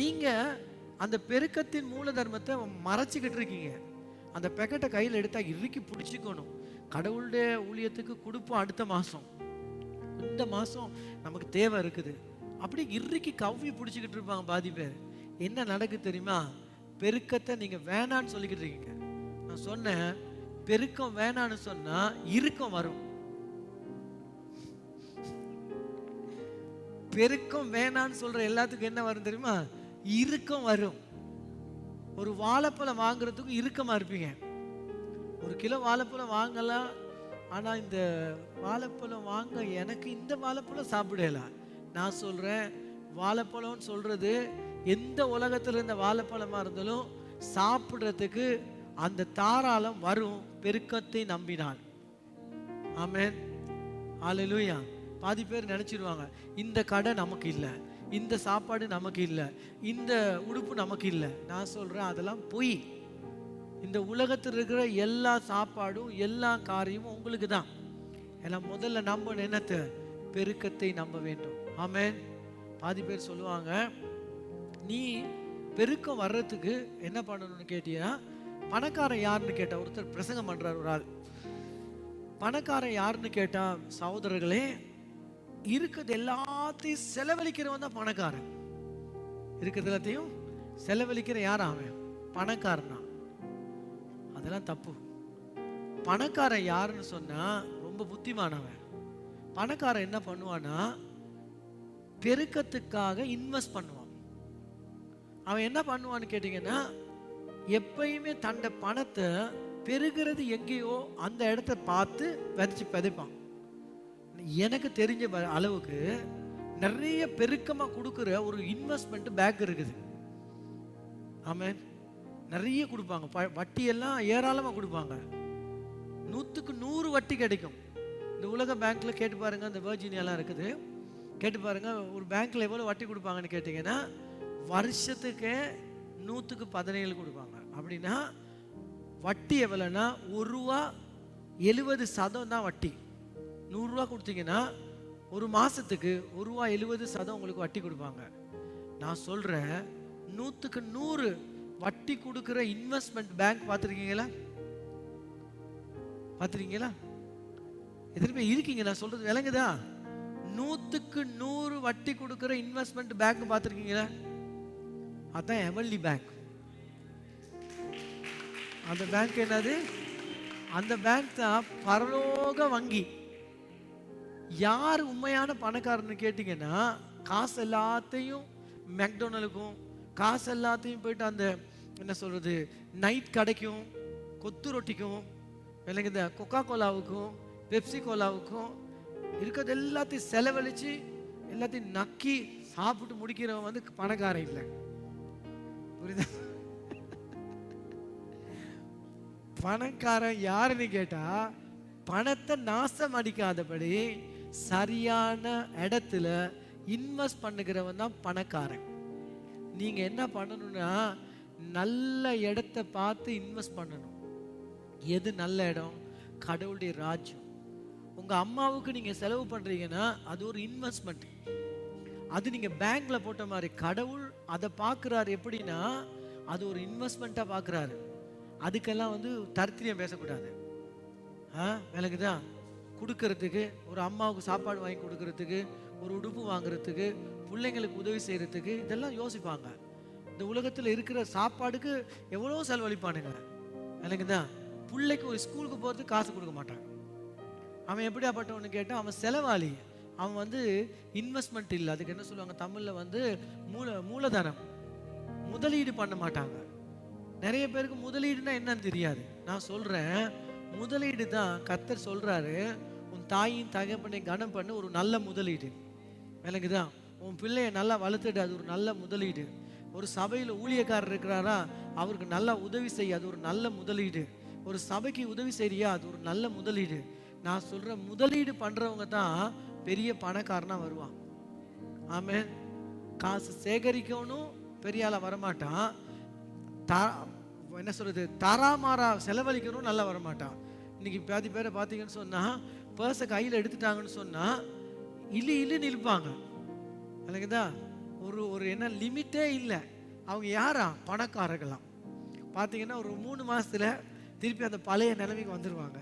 Speaker 1: நீங்க அந்த பெருக்கத்தின் மூல தர்மத்தை மறைச்சிக்கிட்டு இருக்கீங்க. அந்த பேக்கெட்டை கையில் எடுத்தா இறுக்கி பிடிச்சிக்கணும். கடவுளுடைய ஊழியத்துக்கு கொடுப்போம் அடுத்த மாசம், இந்த மாசம் நமக்கு தேவை இருக்குது, அப்படி இறுக்கி கவ்வி பிடிச்சிக்கிட்டு இருப்பாங்க பாதி பேர். என்ன நடக்கு தெரியுமா? பெருக்கத்தை நீங்க வேணான்னு சொல்லிக்கிட்டு இருக்கீங்க. நான் சொன்னேன், பெருக்கம் வேணான்னு சொன்னா இறுக்கம் வரும். பெருக்கம் வேணான்னு சொல்ற எல்லாத்துக்கும் என்ன வரும் தெரியுமா? இறுக்கம் வரும். ஒரு வாழைப்பழம் வாங்குறதுக்கு இறுக்கமா இருப்பீங்க. 1 கிலோ வாழைப்பழம் வாங்கலாம், ஆனா இந்த வாழைப்பழம் வாங்க எனக்கு இந்த வாழைப்பழம் சாப்பிடலாம். நான் சொல்றேன், வாழைப்பழம்னு சொல்றது எந்த உலகத்துல இருந்த வாழைப்பழமா இருந்தாலும் சாப்பிடுறதுக்கு அந்த தாராளம் வரும், பெருக்கத்தை நம்பினால். ஆமென். ஹல்லேலூயா. பாதி பேர் நினைச்சிருவாங்க, இந்த கடை நமக்கு இல்லை, இந்த சாப்பாடு நமக்கு இல்லை, இந்த உடுப்பு நமக்கு இல்லை. நான் சொல்றேன், அதெல்லாம் பொய். இந்த உலகத்தில் இருக்கிற எல்லா சாப்பாடும் எல்லா காரியமும் உங்களுக்கு தான். ஏன்னா முதல்ல நம்ப என்னத்தை? பெருக்கத்தை நம்ப வேண்டும். ஆமென். பாதி பேர் சொல்லுவாங்க, நீ பெருக்கம் வர்றதுக்கு என்ன பண்ணணும்னு கேட்டியா? பணக்காரன் யாருன்னு கேட்டா, ஒருத்தர் பிரசங்கம் பண்றார் ஒரு ஆள். பணக்காரன் யாருன்னு கேட்டா, சகோதரர்களே, இருக்கிறது எல்லாத்தையும் செலவழிக்கிறவன் தான் பணக்காரன். இருக்கிறது எல்லாத்தையும் செலவழிக்கிற யார்? அவன் பணக்காரனா? அதெல்லாம் தப்பு. பணக்காரன் யாருன்னு சொன்னா ரொம்ப புத்திமானவன். பணக்காரன் என்ன பண்ணுவான்னா பெருக்கத்துக்காக இன்வெஸ்ட் பண்ணுவான். அவன் என்ன பண்ணுவான்னு கேட்டீங்கன்னா, எப்பயுமே தண்ட பணத்தை பெருகிறது எங்கேயோ அந்த இடத்த பார்த்து விதைச்சு விதைப்பான். எனக்கு தெரிஞ்ச அளவுக்கு நிறைய பெருக்கமா கொடுக்குற ஒரு இன்வெஸ்ட்மெண்ட் பேங்க் இருக்குது. ஆமென். நிறைய கொடுப்பாங்க, வட்டியெல்லாம் ஏராளமா கொடுப்பாங்க. 100க்கு 100 வட்டி கிடைக்கும். இந்த உலக பேங்க்ல கேட்டு பாருங்க, இந்த வர்ஜீனியாலாம் இருக்குது, கேட்டு பாருங்க ஒரு பேங்க்ல எவ்வளவு வட்டி கொடுப்பாங்கன்னு கேட்டீங்கன்னா வருஷத்துக்கு 100க்கு 17 கொடுப்பாங்க. அப்படின்னா வட்டி எவ்வளோன்னா ₹1.70 தான் வட்டி. 100 ரூபா கொடுத்தீங்கன்னா ஒரு மாசத்துக்கு ₹1.70 உங்களுக்கு வட்டி கொடுப்பாங்க. நான் சொல்றேன், 100க்கு 100 வட்டி கொடுக்கிற இன்வெஸ்ட்மெண்ட் பேங்க் பார்த்துருக்கீங்களா? பார்த்துருக்கீங்களா? எத்தனை பேர் இருக்கீங்க? நான் சொல்றது விளங்குதா? 100க்கு 100 வட்டி கொடுக்கிற இன்வெஸ்ட்மெண்ட் பேங்க் பார்த்துருக்கீங்களா? அதான் எவன்லி பேங்க். அந்த பேங்க் என்னது? அந்த பேங்க் தான் பரலோக வங்கி. யார் உண்மையான பணக்காரன்னு கேட்டீங்கன்னா, காசு எல்லாத்தையும் மெக்டொனால்டுக்கும், காசு எல்லாத்தையும் போயிட்டு அந்த என்ன சொல்றது நைட் கடைக்கும், கொத்து ரொட்டிக்கும், இந்த கொக்கா கோலாவுக்கும், பெப்சி கோலாவுக்கும் இருக்கிறது எல்லாத்தையும் செலவழிச்சு எல்லாத்தையும் நக்கி சாப்பிட்டு முடிக்கிறவன் வந்து பணக்காரன் இல்லை. புரியுதா? பணக்காரன் யாருன்னு கேட்டா, பணத்தை நாசம் அடிக்காதபடி சரியான இடத்துல இன்வெஸ்ட் பண்ணுகிறவன் தான் பணக்காரன். நீங்க என்ன பண்ணணும்னா, நல்ல இடத்தை பார்த்து இன்வெஸ்ட் பண்ணணும். எது நல்ல இடம்? கடவுளுடைய ராஜ்யம். உங்க அம்மாவுக்கு நீங்க செலவு பண்றீங்கன்னா அது ஒரு இன்வெஸ்ட்மெண்ட். அது நீங்க பேங்க்ல போட்ட மாதிரி. கடவுள் அதை பார்க்கிறாரு எப்படின்னா, அது ஒரு இன்வெஸ்ட்மெண்ட்டா பார்க்கிறாரு. அதுக்கெல்லாம் வந்து தரித்திரியம் பேசக்கூடாது. விளக்குதா? கொடுக்கறதுக்கு, ஒரு அம்மாவுக்கு சாப்பாடு வாங்கி கொடுக்கறதுக்கு, ஒரு உடுப்பு வாங்குறதுக்கு, பிள்ளைங்களுக்கு உதவி செய்யறதுக்கு இதெல்லாம் யோசிப்பாங்க. இந்த உலகத்தில் இருக்கிற சாப்பாடுக்கு எவ்வளோ செலவழிப்பானுங்க. விளக்குதா? பிள்ளைக்கு ஒரு ஸ்கூலுக்கு போகிறதுக்கு காசு கொடுக்க மாட்டாங்க. அவன் எப்படியாப்பட்டவனு கேட்டால் அவன் செலவாளி. அவன் வந்து இன்வெஸ்ட்மெண்ட் இல்லை. அதுக்கு என்ன சொல்லுவாங்க தமிழில் வந்து மூலதனம். முதலீடு பண்ண மாட்டாங்க. நிறைய பேருக்கு முதலீடுனா என்னன்னு தெரியாது. நான் சொல்றேன், முதலீடு தான் கர்த்தர் சொல்றாரு, உன் தாயின் தகப்பனை கனம் பண்ண ஒரு நல்ல முதலீடு. விளங்குதான்? உன் பிள்ளைய நல்லா வளர்த்துட்டு, அது ஒரு நல்ல முதலீடு. ஒரு சபையில் ஊழியக்காரர் இருக்கிறாரா, அவருக்கு நல்லா உதவி செய்ய, அது ஒரு நல்ல முதலீடு. ஒரு சபைக்கு உதவி செய்யறியா, அது ஒரு நல்ல முதலீடு. நான் சொல்ற முதலீடு பண்றவங்க தான் பெரிய பணக்காரனா வருவான். ஆமென். காசு சேகரிக்கணும் பெரிய ஆளா வரமாட்டான். என்ன சொல்றது தாராமாரா செலவழிக்கணும் நல்லா வரமாட்டான். இன்னைக்கு பாதி பேரை பார்த்தீங்கன்னு சொன்னா, பர்ஸை கையில் எடுத்துட்டாங்கன்னு சொன்னா இல்லுன்னு இழுப்பாங்க. இல்லைங்கதா? ஒரு என்ன லிமிட்டே இல்லை. அவங்க யாரா? பணக்காரர்களாம். பார்த்தீங்கன்னா ஒரு 3 மாசத்துல திருப்பி அந்த பழைய நிலைமைக்கு வந்துடுவாங்க.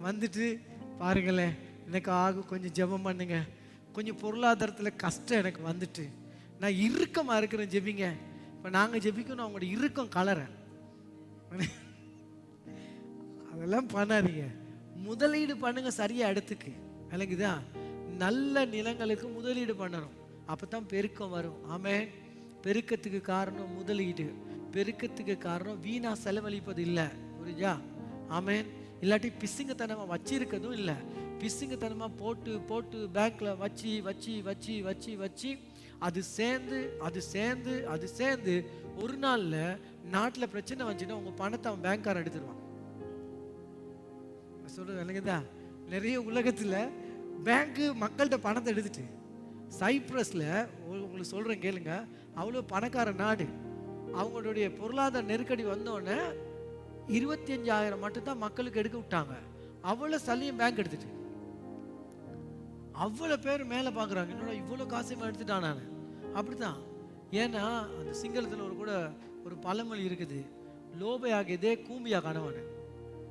Speaker 1: வந்துட்டு பாருங்களேன், எனக்கு ஆகும், கொஞ்சம் ஜெபம் பண்ணுங்க, கொஞ்சம் பொருளாதாரத்தில் கஷ்டம் எனக்கு வந்துட்டு, நான் இறுக்கமாக இருக்கிறேன், ஜெபிங்க. இப்போ நாங்கள் ஜெபிக்கணும், அவங்களோட இறுக்கம் கலரை அதெல்லாம் பண்ணாதீங்க. முதலீடு பண்ணுங்க சரியா இடத்துக்கு. விளங்குதா? நல்ல நிலங்களுக்கு முதலீடு பண்ணணும். அப்பதான் பெருக்கம் வரும். ஆமென். பெருக்கத்துக்கு காரணம் முதலீடு. பெருக்கத்துக்கு காரணம் வீணா செலவழிப்பது இல்லை. புரியுதா? ஆமென். இல்லாட்டி பிசுங்கத்தனமா வச்சிருக்கதும் இல்லை. பிசுங்கத்தனமா போட்டு போட்டு பேங்க்ல வச்சு வச்சு வச்சு வச்சு வச்சு அது சேர்ந்து ஒரு நாள்ல நாட்டுல பிரச்சனை வந்துச்சுன்னா உங்க பணத்தை அவன் பேங்க்காரன் எடுத்துருவான். சொல்றது விளங்குதா? நிறைய உலகத்துல பேங்க் மக்கள்கிட்ட பணத்தை எடுத்துட்டு, சைப்ரஸ்ல உங்களுக்கு சொல்றேன் கேளுங்க, அவ்வளோ பணக்கார நாடு. அவங்களுடைய பொருளாதார நெருக்கடி வந்தோடனே 25,000 மட்டும்தான் மக்களுக்கு எடுக்க விட்டாங்க. அவ்வளோ சல்லியும் பேங்க் எடுத்துட்டு, அவ்வளோ பேர் மேலே பார்க்குறாங்க, என்னோட இவ்வளோ காசையும் எடுத்துட்டான் நான். அப்படிதான். ஏன்னா அந்த சிங்களத்தில் ஒரு பழமொழி இருக்குது, லோபையாகியதே கூம்பியா காணவானு.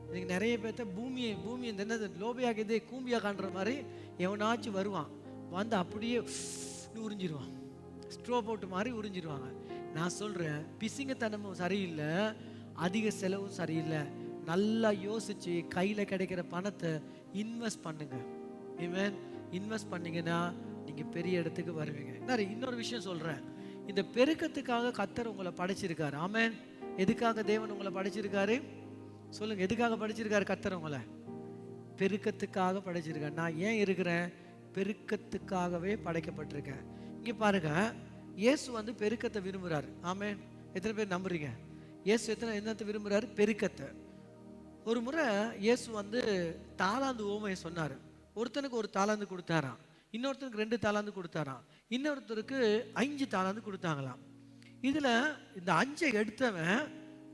Speaker 1: இன்னைக்கு நிறைய பேர்த்த பூமி என்னது லோபையாகியதே கூம்பியா காண்ற மாதிரி எவனாச்சும் வருவான், வந்து அப்படியே உறிஞ்சிருவான், ஸ்ட்ரோ போட்டு மாதிரி உறிஞ்சிருவாங்க. நான் சொல்றேன், பிசிங்கத்தனமும் சரியில்லை, அதிக செலவும் சரியில்லை. நல்லா யோசிச்சு கையில் கிடைக்கிற பணத்தை இன்வெஸ்ட் பண்ணுங்க. ஆமென். இன்வெஸ்ட் பண்ணீங்கன்னா நீங்க பெரிய இடத்துக்கு வருவீங்க. இன்னொரு விஷயம் சொல்றேன். இந்த பெருக்கத்துக்காக கர்த்தர் உங்களை படைச்சிருக்காரு. ஆமென். எதுக்காக தேவன் உங்களை படைச்சிருக்காரு சொல்லுங்க? எதுக்காக படைச்சிருக்காரு கர்த்தர் உங்களை? பெருக்கத்துக்காக படைச்சிருக்காரு. நான் ஏன் இருக்கிறேன்? பெருக்கத்துக்காகவே படைக்கப்பட்டிருக்கேன். இங்க பாருங்க, இயேசு வந்து பெருக்கத்தை விரும்புறாரு. ஆமென். எத்தனை பேர் நம்புறீங்க? இயேசு என்னத்தை விரும்புறாரு? பெருக்கத்தை. ஒரு முறை இயேசு வந்து தாலாந்து ஓமையை சொன்னார். ஒருத்தனுக்கு ஒரு தாலாந்து கொடுத்தாராம், இன்னொருத்தனுக்கு 2 தாலாந்து கொடுத்தாராம், இன்னொருத்தருக்கு 5 தாலாந்து கொடுத்தாங்களாம். இதுல இந்த 5 எடுத்தவன்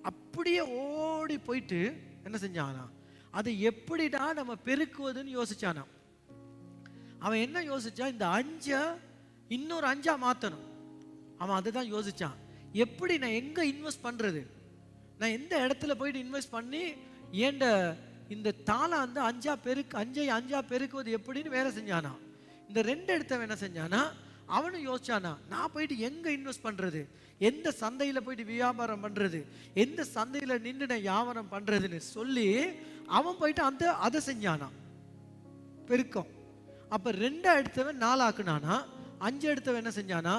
Speaker 1: அப்படியே ஓடி போயிட்டு என்ன செஞ்சானா, அதை எப்படிடா நம்ம பெருக்குவதுன்னு யோசிச்சானா. அவன் என்ன யோசிச்சான்? இந்த 5 இன்னொரு 5 மாத்தணும். அவன் அதை தான் யோசிச்சான். எப்படி நான் எங்க இன்வெஸ்ட் பண்றது, நான் எந்த இடத்துல போயிட்டு இன்வெஸ்ட் பண்ணி ஏண்ட இந்த தாளாந்து 5 பெருக்குவது எப்படின்னு வேலை செஞ்சானா. இந்த 2 எடுத்தவன் என்ன செஞ்சானா, அவனும் யோசிச்சானா, நான் போயிட்டு எங்க இன்வெஸ்ட் பண்றது, எந்த சந்தையில போயிட்டு வியாபாரம் பண்றது, எந்த சந்தையில நின்று நான் வியாபாரம் பண்றதுன்னு சொல்லி அவன் போயிட்டு அதை செஞ்சானா, பெருக்கம். அப்ப 2 எடுத்தவன் 4 ஆக்குனானா, 5 எடுத்தவன் என்ன செஞ்சானா,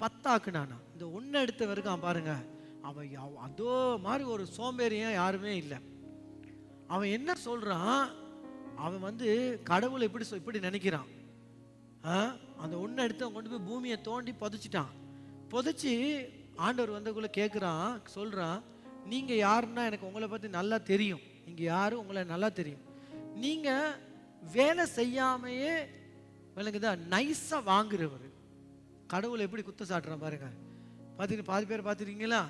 Speaker 1: 10 ஆக்குனானா. இந்த 1 எடுத்தவன் பாருங்க, அவன் அதோ மாதிரி ஒரு சோம்பேறியும் யாருமே இல்லை. அவன் என்ன சொல்றான், அவன் வந்து கடவுளை இப்படி நினைக்கிறான். அந்த 1 எடுத்தவன் கொண்டு போய் பூமியை தோண்டி புதைச்சிட்டான். புதைச்சி ஆண்டவர் வந்தக்குள்ள கேட்குறான், சொல்றான், நீங்க யாருன்னா எனக்கு உங்களை பத்தி நல்லா தெரியும், நீங்க யாரும் உங்களை நல்லா தெரியும், நீங்க வேலை செய்யாமையே விளங்குதா நைஸா வாங்குறவர். கடவுளை எப்படி குத்த சாட்டுறான் பாருங்க. பாதி பேர் பார்த்துருக்கீங்களா?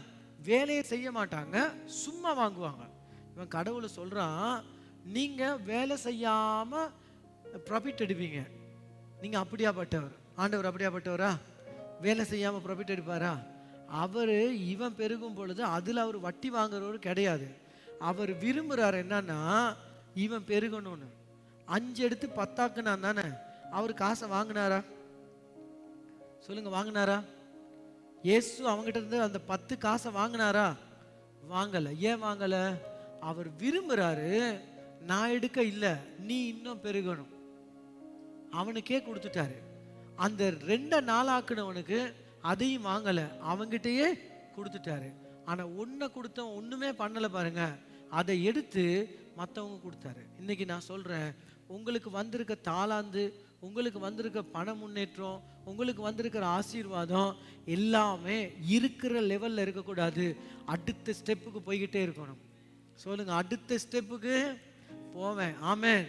Speaker 1: வேலையை செய்ய மாட்டாங்க, சும்மா வாங்குவாங்க. இவன் கடவுளை சொல்றான், நீங்க வேலை செய்யாம ப்ராஃபிட் எடுப்பீங்க, நீங்க அப்படியாப்பட்டவர். ஆண்டவர் அப்படியாப்பட்டவரா? வேலை செய்யாம ப்ராஃபிட் எடுப்பாரா? அவரு இவன் பெருகும் பொழுது அதுல அவர் வட்டி வாங்குறவர் கிடையாது. அவர் விரும்புறாரு என்னன்னா, இவன் பெருகணும்னு. 5 எடுத்து 10 ஆக்குனா தானே அவர் காசை வாங்கினாரா? சொல்லுங்க, வாங்கினாரா? இயேசு அவங்ககிட்ட இருந்து அந்த 10 காசை வாங்கினாரா? வாங்கல. ஏன் வாங்கல? அவர் விரும்புறாரு, நான் எடுக்க இல்லை, நீ இன்னும் பெருகணும். அவனுக்கே கொடுத்துட்டாரு. அந்த 2 நாளாக்குனவனுக்கு அதையும் வாங்கல, அவங்கிட்டயே கொடுத்துட்டாரு. ஆனா 1 கொடுத்தவன் ஒண்ணுமே பண்ணல பாருங்க, அதை எடுத்து மற்றவங்க கொடுத்தாரு. இன்னைக்கு நான் சொல்றேன், உங்களுக்கு வந்திருக்க தாளாந்து, உங்களுக்கு வந்திருக்க பண முன்னேற்றம், உங்களுக்கு வந்திருக்கிற ஆசீர்வாதம் எல்லாமே இருக்கிற லெவல்ல இருக்கக்கூடாது, அடுத்த ஸ்டெப்புக்கு போய்கிட்டே இருக்கணும். சொல்லுங்க, அடுத்த ஸ்டெப்புக்கு போவேன். ஆமென்.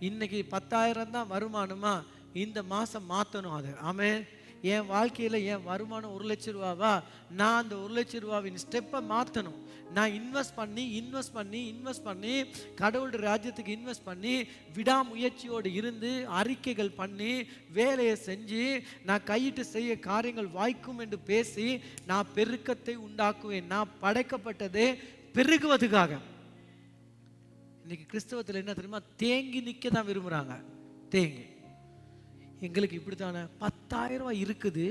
Speaker 1: இன்னைக்கு 10,000 தான் வருமானமா, இந்த மாசம் மாத்தணும் அது. ஆமென். என் வாழ்க்கையில என் வருமானம் 1 லட்சம் ரூபாவா, நான் அந்த 1 லட்சம் ரூபாவின் ஸ்டெப்பை மாற்றணும். நான் இன்வெஸ்ட் பண்ணி கடவுளுடைய ராஜ்யத்துக்கு இன்வெஸ்ட் பண்ணி விடாமுயற்சியோடு இருந்து அறிக்கைகள் பண்ணி வேலையை செஞ்சு நான் கையிட்டு செய்ய காரியங்கள் வாய்க்கும் என்று பேசி நான் பெருக்கத்தை உண்டாக்குவேன். நான் படைக்கப்பட்டதே பெருகுவதுக்காக. இன்னைக்கு கிறிஸ்தவத்தில் என்ன தெரியுமா, தேங்கி நிற்க தான் விரும்புகிறாங்க. தேங்கி எங்களுக்கு இப்படித்தானே 10,000 ரூபாய் இருக்குது,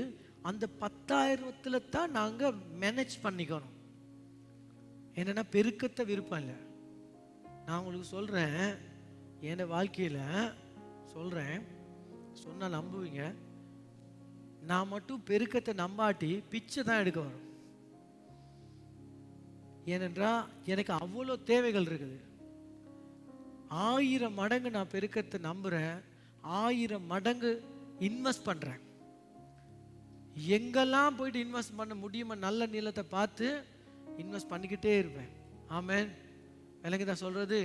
Speaker 1: அந்த 10,000த்துல தான் நாங்கள் மேனேஜ் பண்ணிக்கணும். என்னன்னா பெருக்கத்தை விருப்பம் இல்லை. நான் உங்களுக்கு சொல்கிறேன், என் வாழ்க்கையில் சொல்கிறேன், சொன்னால் நம்புவீங்க, நான் மட்டும் பெருக்கத்தை நம்பாட்டி பிச்சை தான் எடுக்க வரும். ஏனென்றால் எனக்கு அவ்வளோ தேவைகள் இருக்குது. 1000 மடங்கு நான் பெருக்கத்தை நம்புகிறேன், 1000 மடங்கு இன்வெஸ்ட் பண்ணுறேன். எங்கெல்லாம் போயிட்டு இன்வெஸ்ட் பண்ண முடியுமா நல்ல நீளத்தை பார்த்து இன்வெஸ்ட் பண்ணிக்கிட்டே இருப்பேன். ஆமென். எனக்கு தான் சொல்கிறது,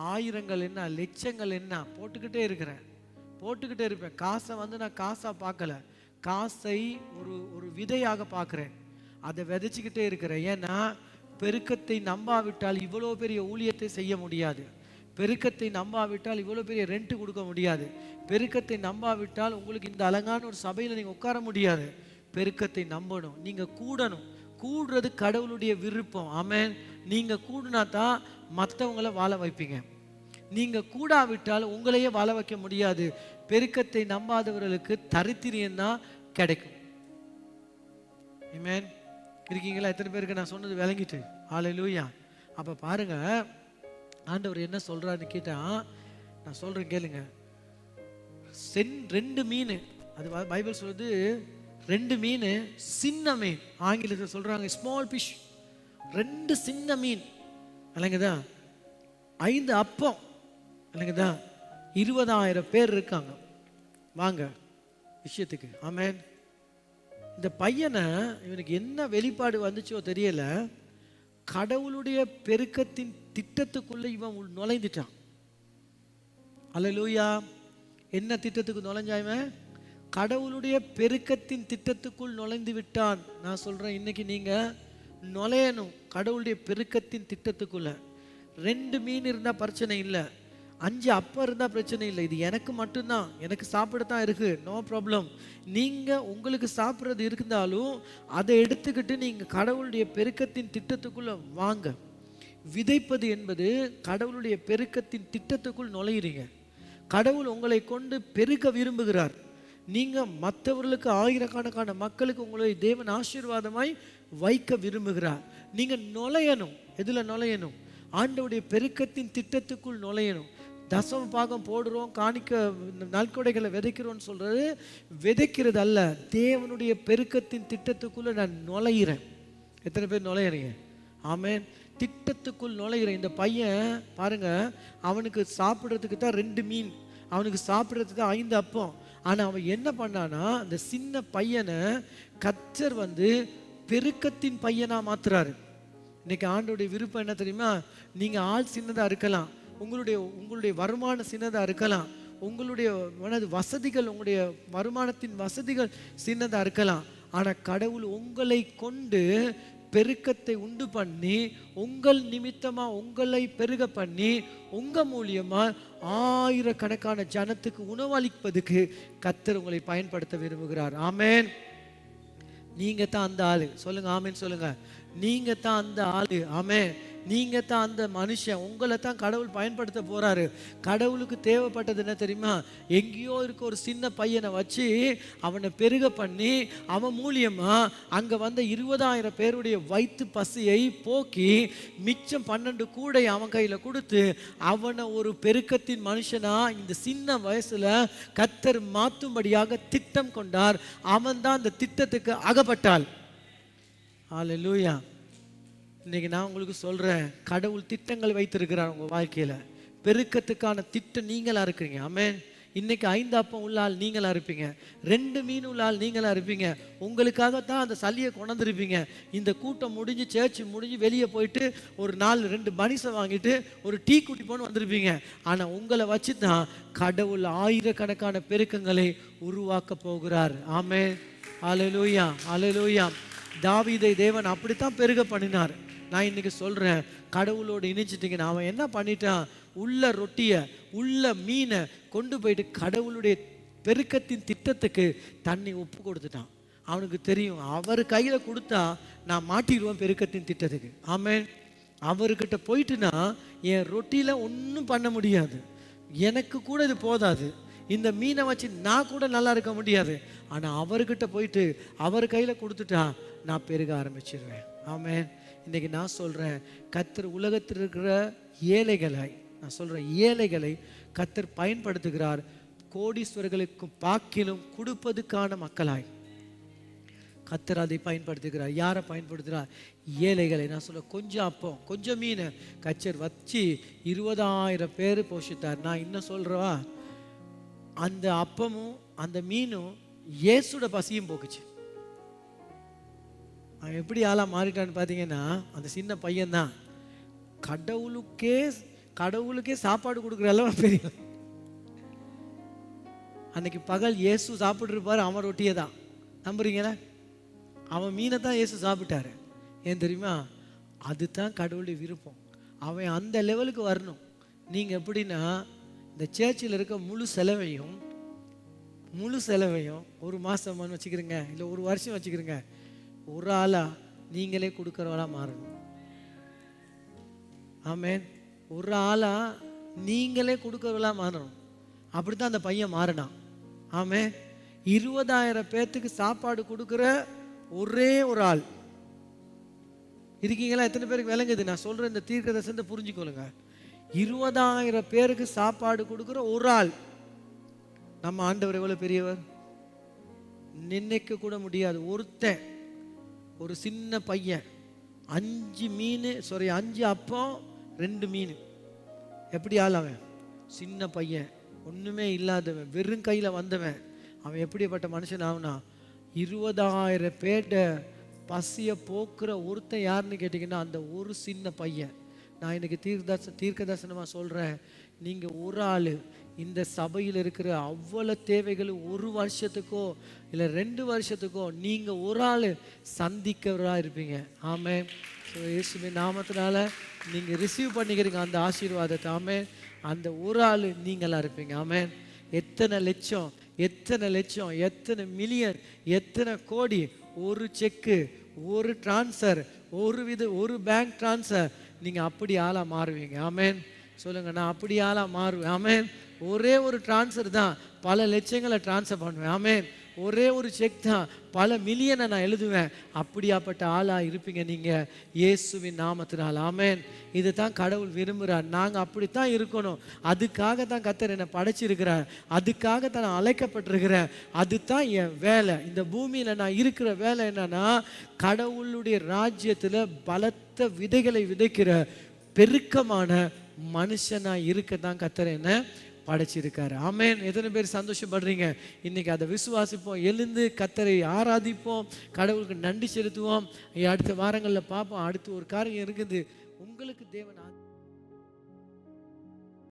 Speaker 1: 1000ங்கள் என்ன, லட்சங்கள் என்ன போட்டுக்கிட்டே இருப்பேன். காசை வந்து நான் காசாக பார்க்கல, காசை ஒரு விதையாக பார்க்குறேன், அதை விதைச்சிக்கிட்டே இருக்கிறேன். ஏன்னா பெருக்கத்தை நம்பாவிட்டால் இவ்வளோ பெரிய ஊழியத்தை செய்ய முடியாது. பெருக்கத்தை நம்பாவிட்டால் இவ்வளோ பெரிய ரெண்ட் கொடுக்க முடியாது. பெருக்கத்தை நம்பாவிட்டால் உங்களுக்கு இந்த அழகான ஒரு சபையில் நீங்கள் உட்கார முடியாது. பெருக்கத்தை நம்பணும், நீங்கள் கூடணும். கூடுறது கடவுளுடைய விருப்பம். ஆமென். நீங்கள் கூடுனா தான் மற்றவங்களை வாழ வைப்பீங்க. நீங்கள் கூடாவிட்டால் உங்களையே வாழ வைக்க முடியாது. பெருக்கத்தை நம்பாதவர்களுக்கு தரித்திரியம் தான் கிடைக்கும். ஆமென். இருக்கீங்களா? எத்தனை பேருக்கு நான் சொன்னது விளங்கிட்டு? ஹல்லேலூயா. அப்போ பாருங்க, ஆண்டவர் என்ன சொல்றாருன்னு கேட்டா, நான் சொல்றேன் கேளுங்க. 2 மீன், அது பைபிள் சொல்லுது 2 மீன், சின்ன மீன், ஆங்கிலத்தில் சொல்றாங்க ஸ்மால் ஃபிஷ், 2 சின்ன மீன், இல்லைங்கதா, 5 அப்பம், இல்லைங்கதா, 20,000 பேர் இருக்காங்க. வாங்க விஷயத்துக்கு. ஆமென். இந்த பையனை, இவனுக்கு என்ன வெளிப்பாடு வந்துச்சோ தெரியல, கடவுளுடைய பெருக்கத்தின் திட்டத்துக்குள்ள இவன் நுழைந்துட்டான். அல்லேலூயா. என்ன திட்டத்துக்கு நுழைஞ்சாய்வன்? கடவுளுடைய பெருக்கத்தின் திட்டத்துக்குள் நுழைந்து விட்டான். நான் சொல்றேன், இன்னைக்கு நீங்க நுழையணும் கடவுளுடைய பெருக்கத்தின் திட்டத்துக்குள்ள. 2 மீன் இருந்தா பிரச்சனை இல்லை, 5 அப்பம் இருந்தா பிரச்சனை இல்லை. இது எனக்கு மட்டும்தான், எனக்கு சாப்பிடத்தான் இருக்கு, நோ ப்ராப்ளம். நீங்க உங்களுக்கு சாப்பிட்றது இருந்தாலும் அதை எடுத்துக்கிட்டு நீங்க கடவுளுடைய பெருக்கத்தின் திட்டத்துக்குள்ள வாங்க. விதைப்பது என்பது கடவுளுடைய பெருக்கத்தின் திட்டத்துக்குள் நுழையிறீங்க. கடவுள் உங்களை கொண்டு பெருக்க விரும்புகிறார். நீங்க மற்றவர்களுக்கு, ஆயிரக்கணக்கான மக்களுக்கு உங்களை தேவன் ஆசீர்வாதமாய் வைக்க விரும்புகிறார். நீங்க நுழையணும். எதுல நுழையணும்? ஆண்டவருடைய பெருக்கத்தின் திட்டத்துக்குள் நுழையணும். தசம பாகம் போடுறோம், காணிக்க நல்கொடைகளை விதைக்கிறோம்னு சொல்றது விதைக்கிறது அல்ல, தேவனுடைய பெருக்கத்தின் திட்டத்துக்குள்ள நான் நுழையிறேன். எத்தனை பேர் நுழையிறீங்க? ஆமென். திட்டத்துக்குள் நுழையிறேன். இந்த பையன் பாருங்க, அவனுக்கு சாப்பிட்றதுக்கு தான் 2 மீன், அவனுக்கு சாப்பிட்றதுக்கு தான் 5 அப்பம். ஆனா அவன் என்ன பண்ணானா, அந்த சின்ன பையனை கர்த்தர் பெருக்கத்தின் பையனா மாத்துறாரு. இன்னைக்கு ஆண்டோடைய விருப்பம் என்ன தெரியுமா? நீங்க ஆள் சின்னதா இருக்கலாம், உங்களுடைய வருமானம் சின்னதா இருக்கலாம், உங்களுடைய வசதிகள், உங்களுடைய வருமானத்தின் வசதிகள் சின்னதா இருக்கலாம். ஆனா கடவுள் உங்களை கொண்டு பெருக்கத்தை உண்டு பண்ணி, உங்கள் நிமித்தமா உங்களை பெருக பண்ணி, உங்க மூலியமா ஆயிரக்கணக்கான ஜனத்துக்கு உணவளிப்பதுக்கு கர்த்தர் உங்களை பயன்படுத்த விரும்புகிறார். ஆமென். நீங்க தான் அந்த ஆளு. சொல்லுங்க ஆமென் சொல்லுங்க. நீங்க தான் அந்த ஆளு. ஆமென். நீங்க தான் அந்த மனுஷன். உங்களை தான் கடவுள் பயன்படுத்த போறாரு. கடவுளுக்கு தேவைப்பட்டது என்ன தெரியுமா? எங்கேயோ இருக்க ஒரு சின்ன பையனை வச்சு அவனை பெருக பண்ணி, அவன் மூலியமா அங்க வந்த 20,000 பேருடைய வயிற்று பசியை போக்கி, மிச்சம் 12 கூடை அவன் கையில கொடுத்து அவனை ஒரு பெருக்கத்தின் மனுஷனா இந்த சின்ன வயசுல கர்த்தர் மாற்றும்படியாக திட்டம் கொண்டார். அவன் தான் அந்த திட்டத்துக்கு அகப்பட்டாள். ஹல்லேலூயா. இன்னைக்கு நான் உங்களுக்கு சொல்றேன், கடவுள் திட்டங்கள் வைத்திருக்கிறார் உங்க வாழ்க்கையில. பெருக்கத்துக்கான திட்டம் நீங்களா இருக்கிறீங்க. ஆமென். இன்னைக்கு 5 அப்பம் உள்ள ஆள் நீங்களா இருப்பீங்க, 2 மீன் உள்ள ஆள் நீங்களா இருப்பீங்க. உங்களுக்காகத்தான் அந்த சல்லியை கொண்டிருப்பீங்க. இந்த கூட்டம் முடிஞ்சு, சேர்ச்சி முடிஞ்சு வெளியே போயிட்டு ஒரு 2 பனிசை வாங்கிட்டு ஒரு டீ குட்டி போன்னு வந்திருப்பீங்க. ஆனா உங்களை வச்சு தான் கடவுள் ஆயிரக்கணக்கான பெருக்கங்களை உருவாக்க போகிறார். ஆமென். ஹல்லேலூயா, ஹல்லேலூயா. தாவீதை தேவன் அப்படித்தான் பெருக பண்ணினார். நான் இன்னைக்கு சொல்றேன், கடவுளோடு இணைச்சிட்டீங்கன்னா அவன் என்ன பண்ணிட்டான்? உள்ள ரொட்டியை, உள்ள மீனை கொண்டு போயிட்டு கடவுளுடைய பெருக்கத்தின் திட்டத்துக்கு தண்ணி ஒப்பு கொடுத்துட்டான். அவனுக்கு தெரியும், அவர் கையில கொடுத்தா நான் மாட்டிடுவேன் பெருக்கத்தின் திட்டத்துக்கு. ஆமென். அவர்கிட்ட போயிட்டுனா என் ரொட்டியில ஒன்றும் பண்ண முடியாது, எனக்கு கூட இது போதாது, இந்த மீனை வச்சு நான் கூட நல்லா இருக்க முடியாது. ஆனா அவர்கிட்ட போயிட்டு அவர் கையில கொடுத்துட்டா நான் பெருக ஆரம்பிச்சிருவேன். ஆமென். இன்னைக்கு நான் சொல்றேன், கர்த்தர் உலகத்தில் இருக்கிற ஏழைகளை, நான் சொல்றேன் ஏழைகளை கர்த்தர் பயன்படுத்துகிறார். கோடீஸ்வரர்களுக்கும் பாக்கிலும் கொடுப்பதுக்கான மக்களாய் கர்த்தர் அதை பயன்படுத்துகிறார். யாரை பயன்படுத்துகிறார்? ஏழைகளை. நான் சொல்ல கொஞ்சம் அப்பம் கொஞ்சம் மீன் கர்த்தர் வச்சு 20,000 பேர் போஷித்தார். நான் இன்னும் சொல்றவா, அந்த அப்பமும் அந்த மீனும் இயேசுட பசியும் போக்குச்சு. அவன் எப்படி ஆளா மாறிட்டான்னு பார்த்தீங்கன்னா, அந்த சின்ன பையன்தான் கடவுளுக்கே சாப்பாடு கொடுக்குற அளவு பெரிய. அன்னைக்கு பகல் இயேசு சாப்பிட்டுருப்பாரு, அவன் ரொட்டியை தான். நம்புறீங்களா? அவன் மீனை தான் இயேசு சாப்பிட்டாரு. ஏன் தெரியுமா? அதுதான் கடவுளுடைய விருப்பம். அவன் அந்த லெவலுக்கு வரணும். நீங்க எப்படின்னா, இந்த சேர்ச்சில் இருக்க முழு செலவையும் ஒரு மாதம் வச்சுக்கிறீங்க, இல்லை ஒரு வருஷம் வச்சுக்கிறீங்க, ஒரு ஆளா நீங்களே கொடுக்குறவளா மாறணும். ஆமென். ஒரு ஆளா நீங்களே கொடுக்குறவளா மாறணும். அப்படித்தான் அந்த பையன் மாறினான். ஆமென். 20,000 பேர்த்துக்கு சாப்பாடு கொடுக்குற ஒரே ஒரு ஆள் இருக்கீங்களா? எத்தனை பேருக்கு விளங்குது நான் சொல்ற இந்த தீர்க்க தரிசனத்தை? புரிஞ்சுக்கொள்ளுங்க. 20,000 பேருக்கு சாப்பாடு கொடுக்குற ஒரு ஆள். நம்ம ஆண்டவர் எவ்வளவு பெரியவர் நினைக்க கூட முடியாது. ஒருத்தன், ஒரு சின்ன பையன் 5 அப்பம் 2 மீன், எப்படி ஆள் அவன்? சின்ன பையன், ஒண்ணுமே இல்லாதவன், வெறும் கையில வந்தவன். அவன் எப்படிப்பட்ட மனுஷன் ஆகுனா 20,000 பேட்டை பசிய போக்குற ஒருத்தன் யாருன்னு கேட்டீங்கன்னா அந்த ஒரு சின்ன பையன். நான் இன்னைக்கு தீர்க்க தரிசனமா சொல்றேன், நீங்க ஒரு ஆளு இந்த சபையில் இருக்கிற அவ்வளவு தேவைகளும் 1 வருஷத்துக்கோ இல்லை 2 வருஷத்துக்கோ நீங்க ஒரு ஆளு சந்திக்கிறவரா இருப்பீங்க. ஆமென். இயேசுவின் நாமத்தினால நீங்க ரிசீவ் பண்ணிக்கிறீங்க அந்த ஆசீர்வாதத்தை. ஆமென். அந்த ஒரு ஆளு நீங்களா இருப்பீங்க. ஆமென். எத்தனை லட்சம், எத்தனை லட்சம், எத்தனை மில்லியன், எத்தனை கோடி, ஒரு செக்கு, ஒரு டிரான்ஸ்ஃபர், ஒரு பேங்க் டிரான்ஸ்ஃபர், நீங்க அப்படி ஆளா மாறுவீங்க. ஆமென். சொல்லுங்க, நான் அப்படி ஆளா மாறுவேன். ஆமென். ஒரே ஒரு டிரான்ஸ்ஃபர் தான் பல லட்சங்களை டிரான்ஸ்ஃபர் பண்ணுவேன். ஆமென். ஒரே ஒரு செக் தான் பல மில்லியனை நான் எழுதுவேன். அப்படியாப்பட்ட ஆளா இருப்பீங்க நீங்க இயேசுவின் நாமத்தினால். ஆமென். இதை தான் கடவுள் விரும்புகிறார். நாங்கள் அப்படித்தான் இருக்கணும். அதுக்காக தான் கர்த்தர் என்னை படைச்சிருக்கிறார். அதுக்காக தான் நான் அழைக்கப்பட்டிருக்கிறேன். அதுதான் என் வேலை. இந்த பூமியில் நான் இருக்கிற வேலை என்னன்னா, கடவுளுடைய ராஜ்யத்தில் பலத்த விதைகளை விதைக்கிற பெருக்கமான மனுஷனா இருக்க தான் கர்த்தர் என்ன படைச்சிருக்காரு. ஆமென். எத்தனை பேர் சந்தோஷப்படுறீங்க? இன்னைக்கு அதை விசுவாசிப்போம், எழுந்து கர்த்தரை ஆராதிப்போம், கடவுளுக்கு நன்றி செலுத்துவோம். அடுத்த வாரங்களில் பார்ப்போம். அடுத்து ஒரு காரியம் இருக்குது. உங்களுக்கு தேவன்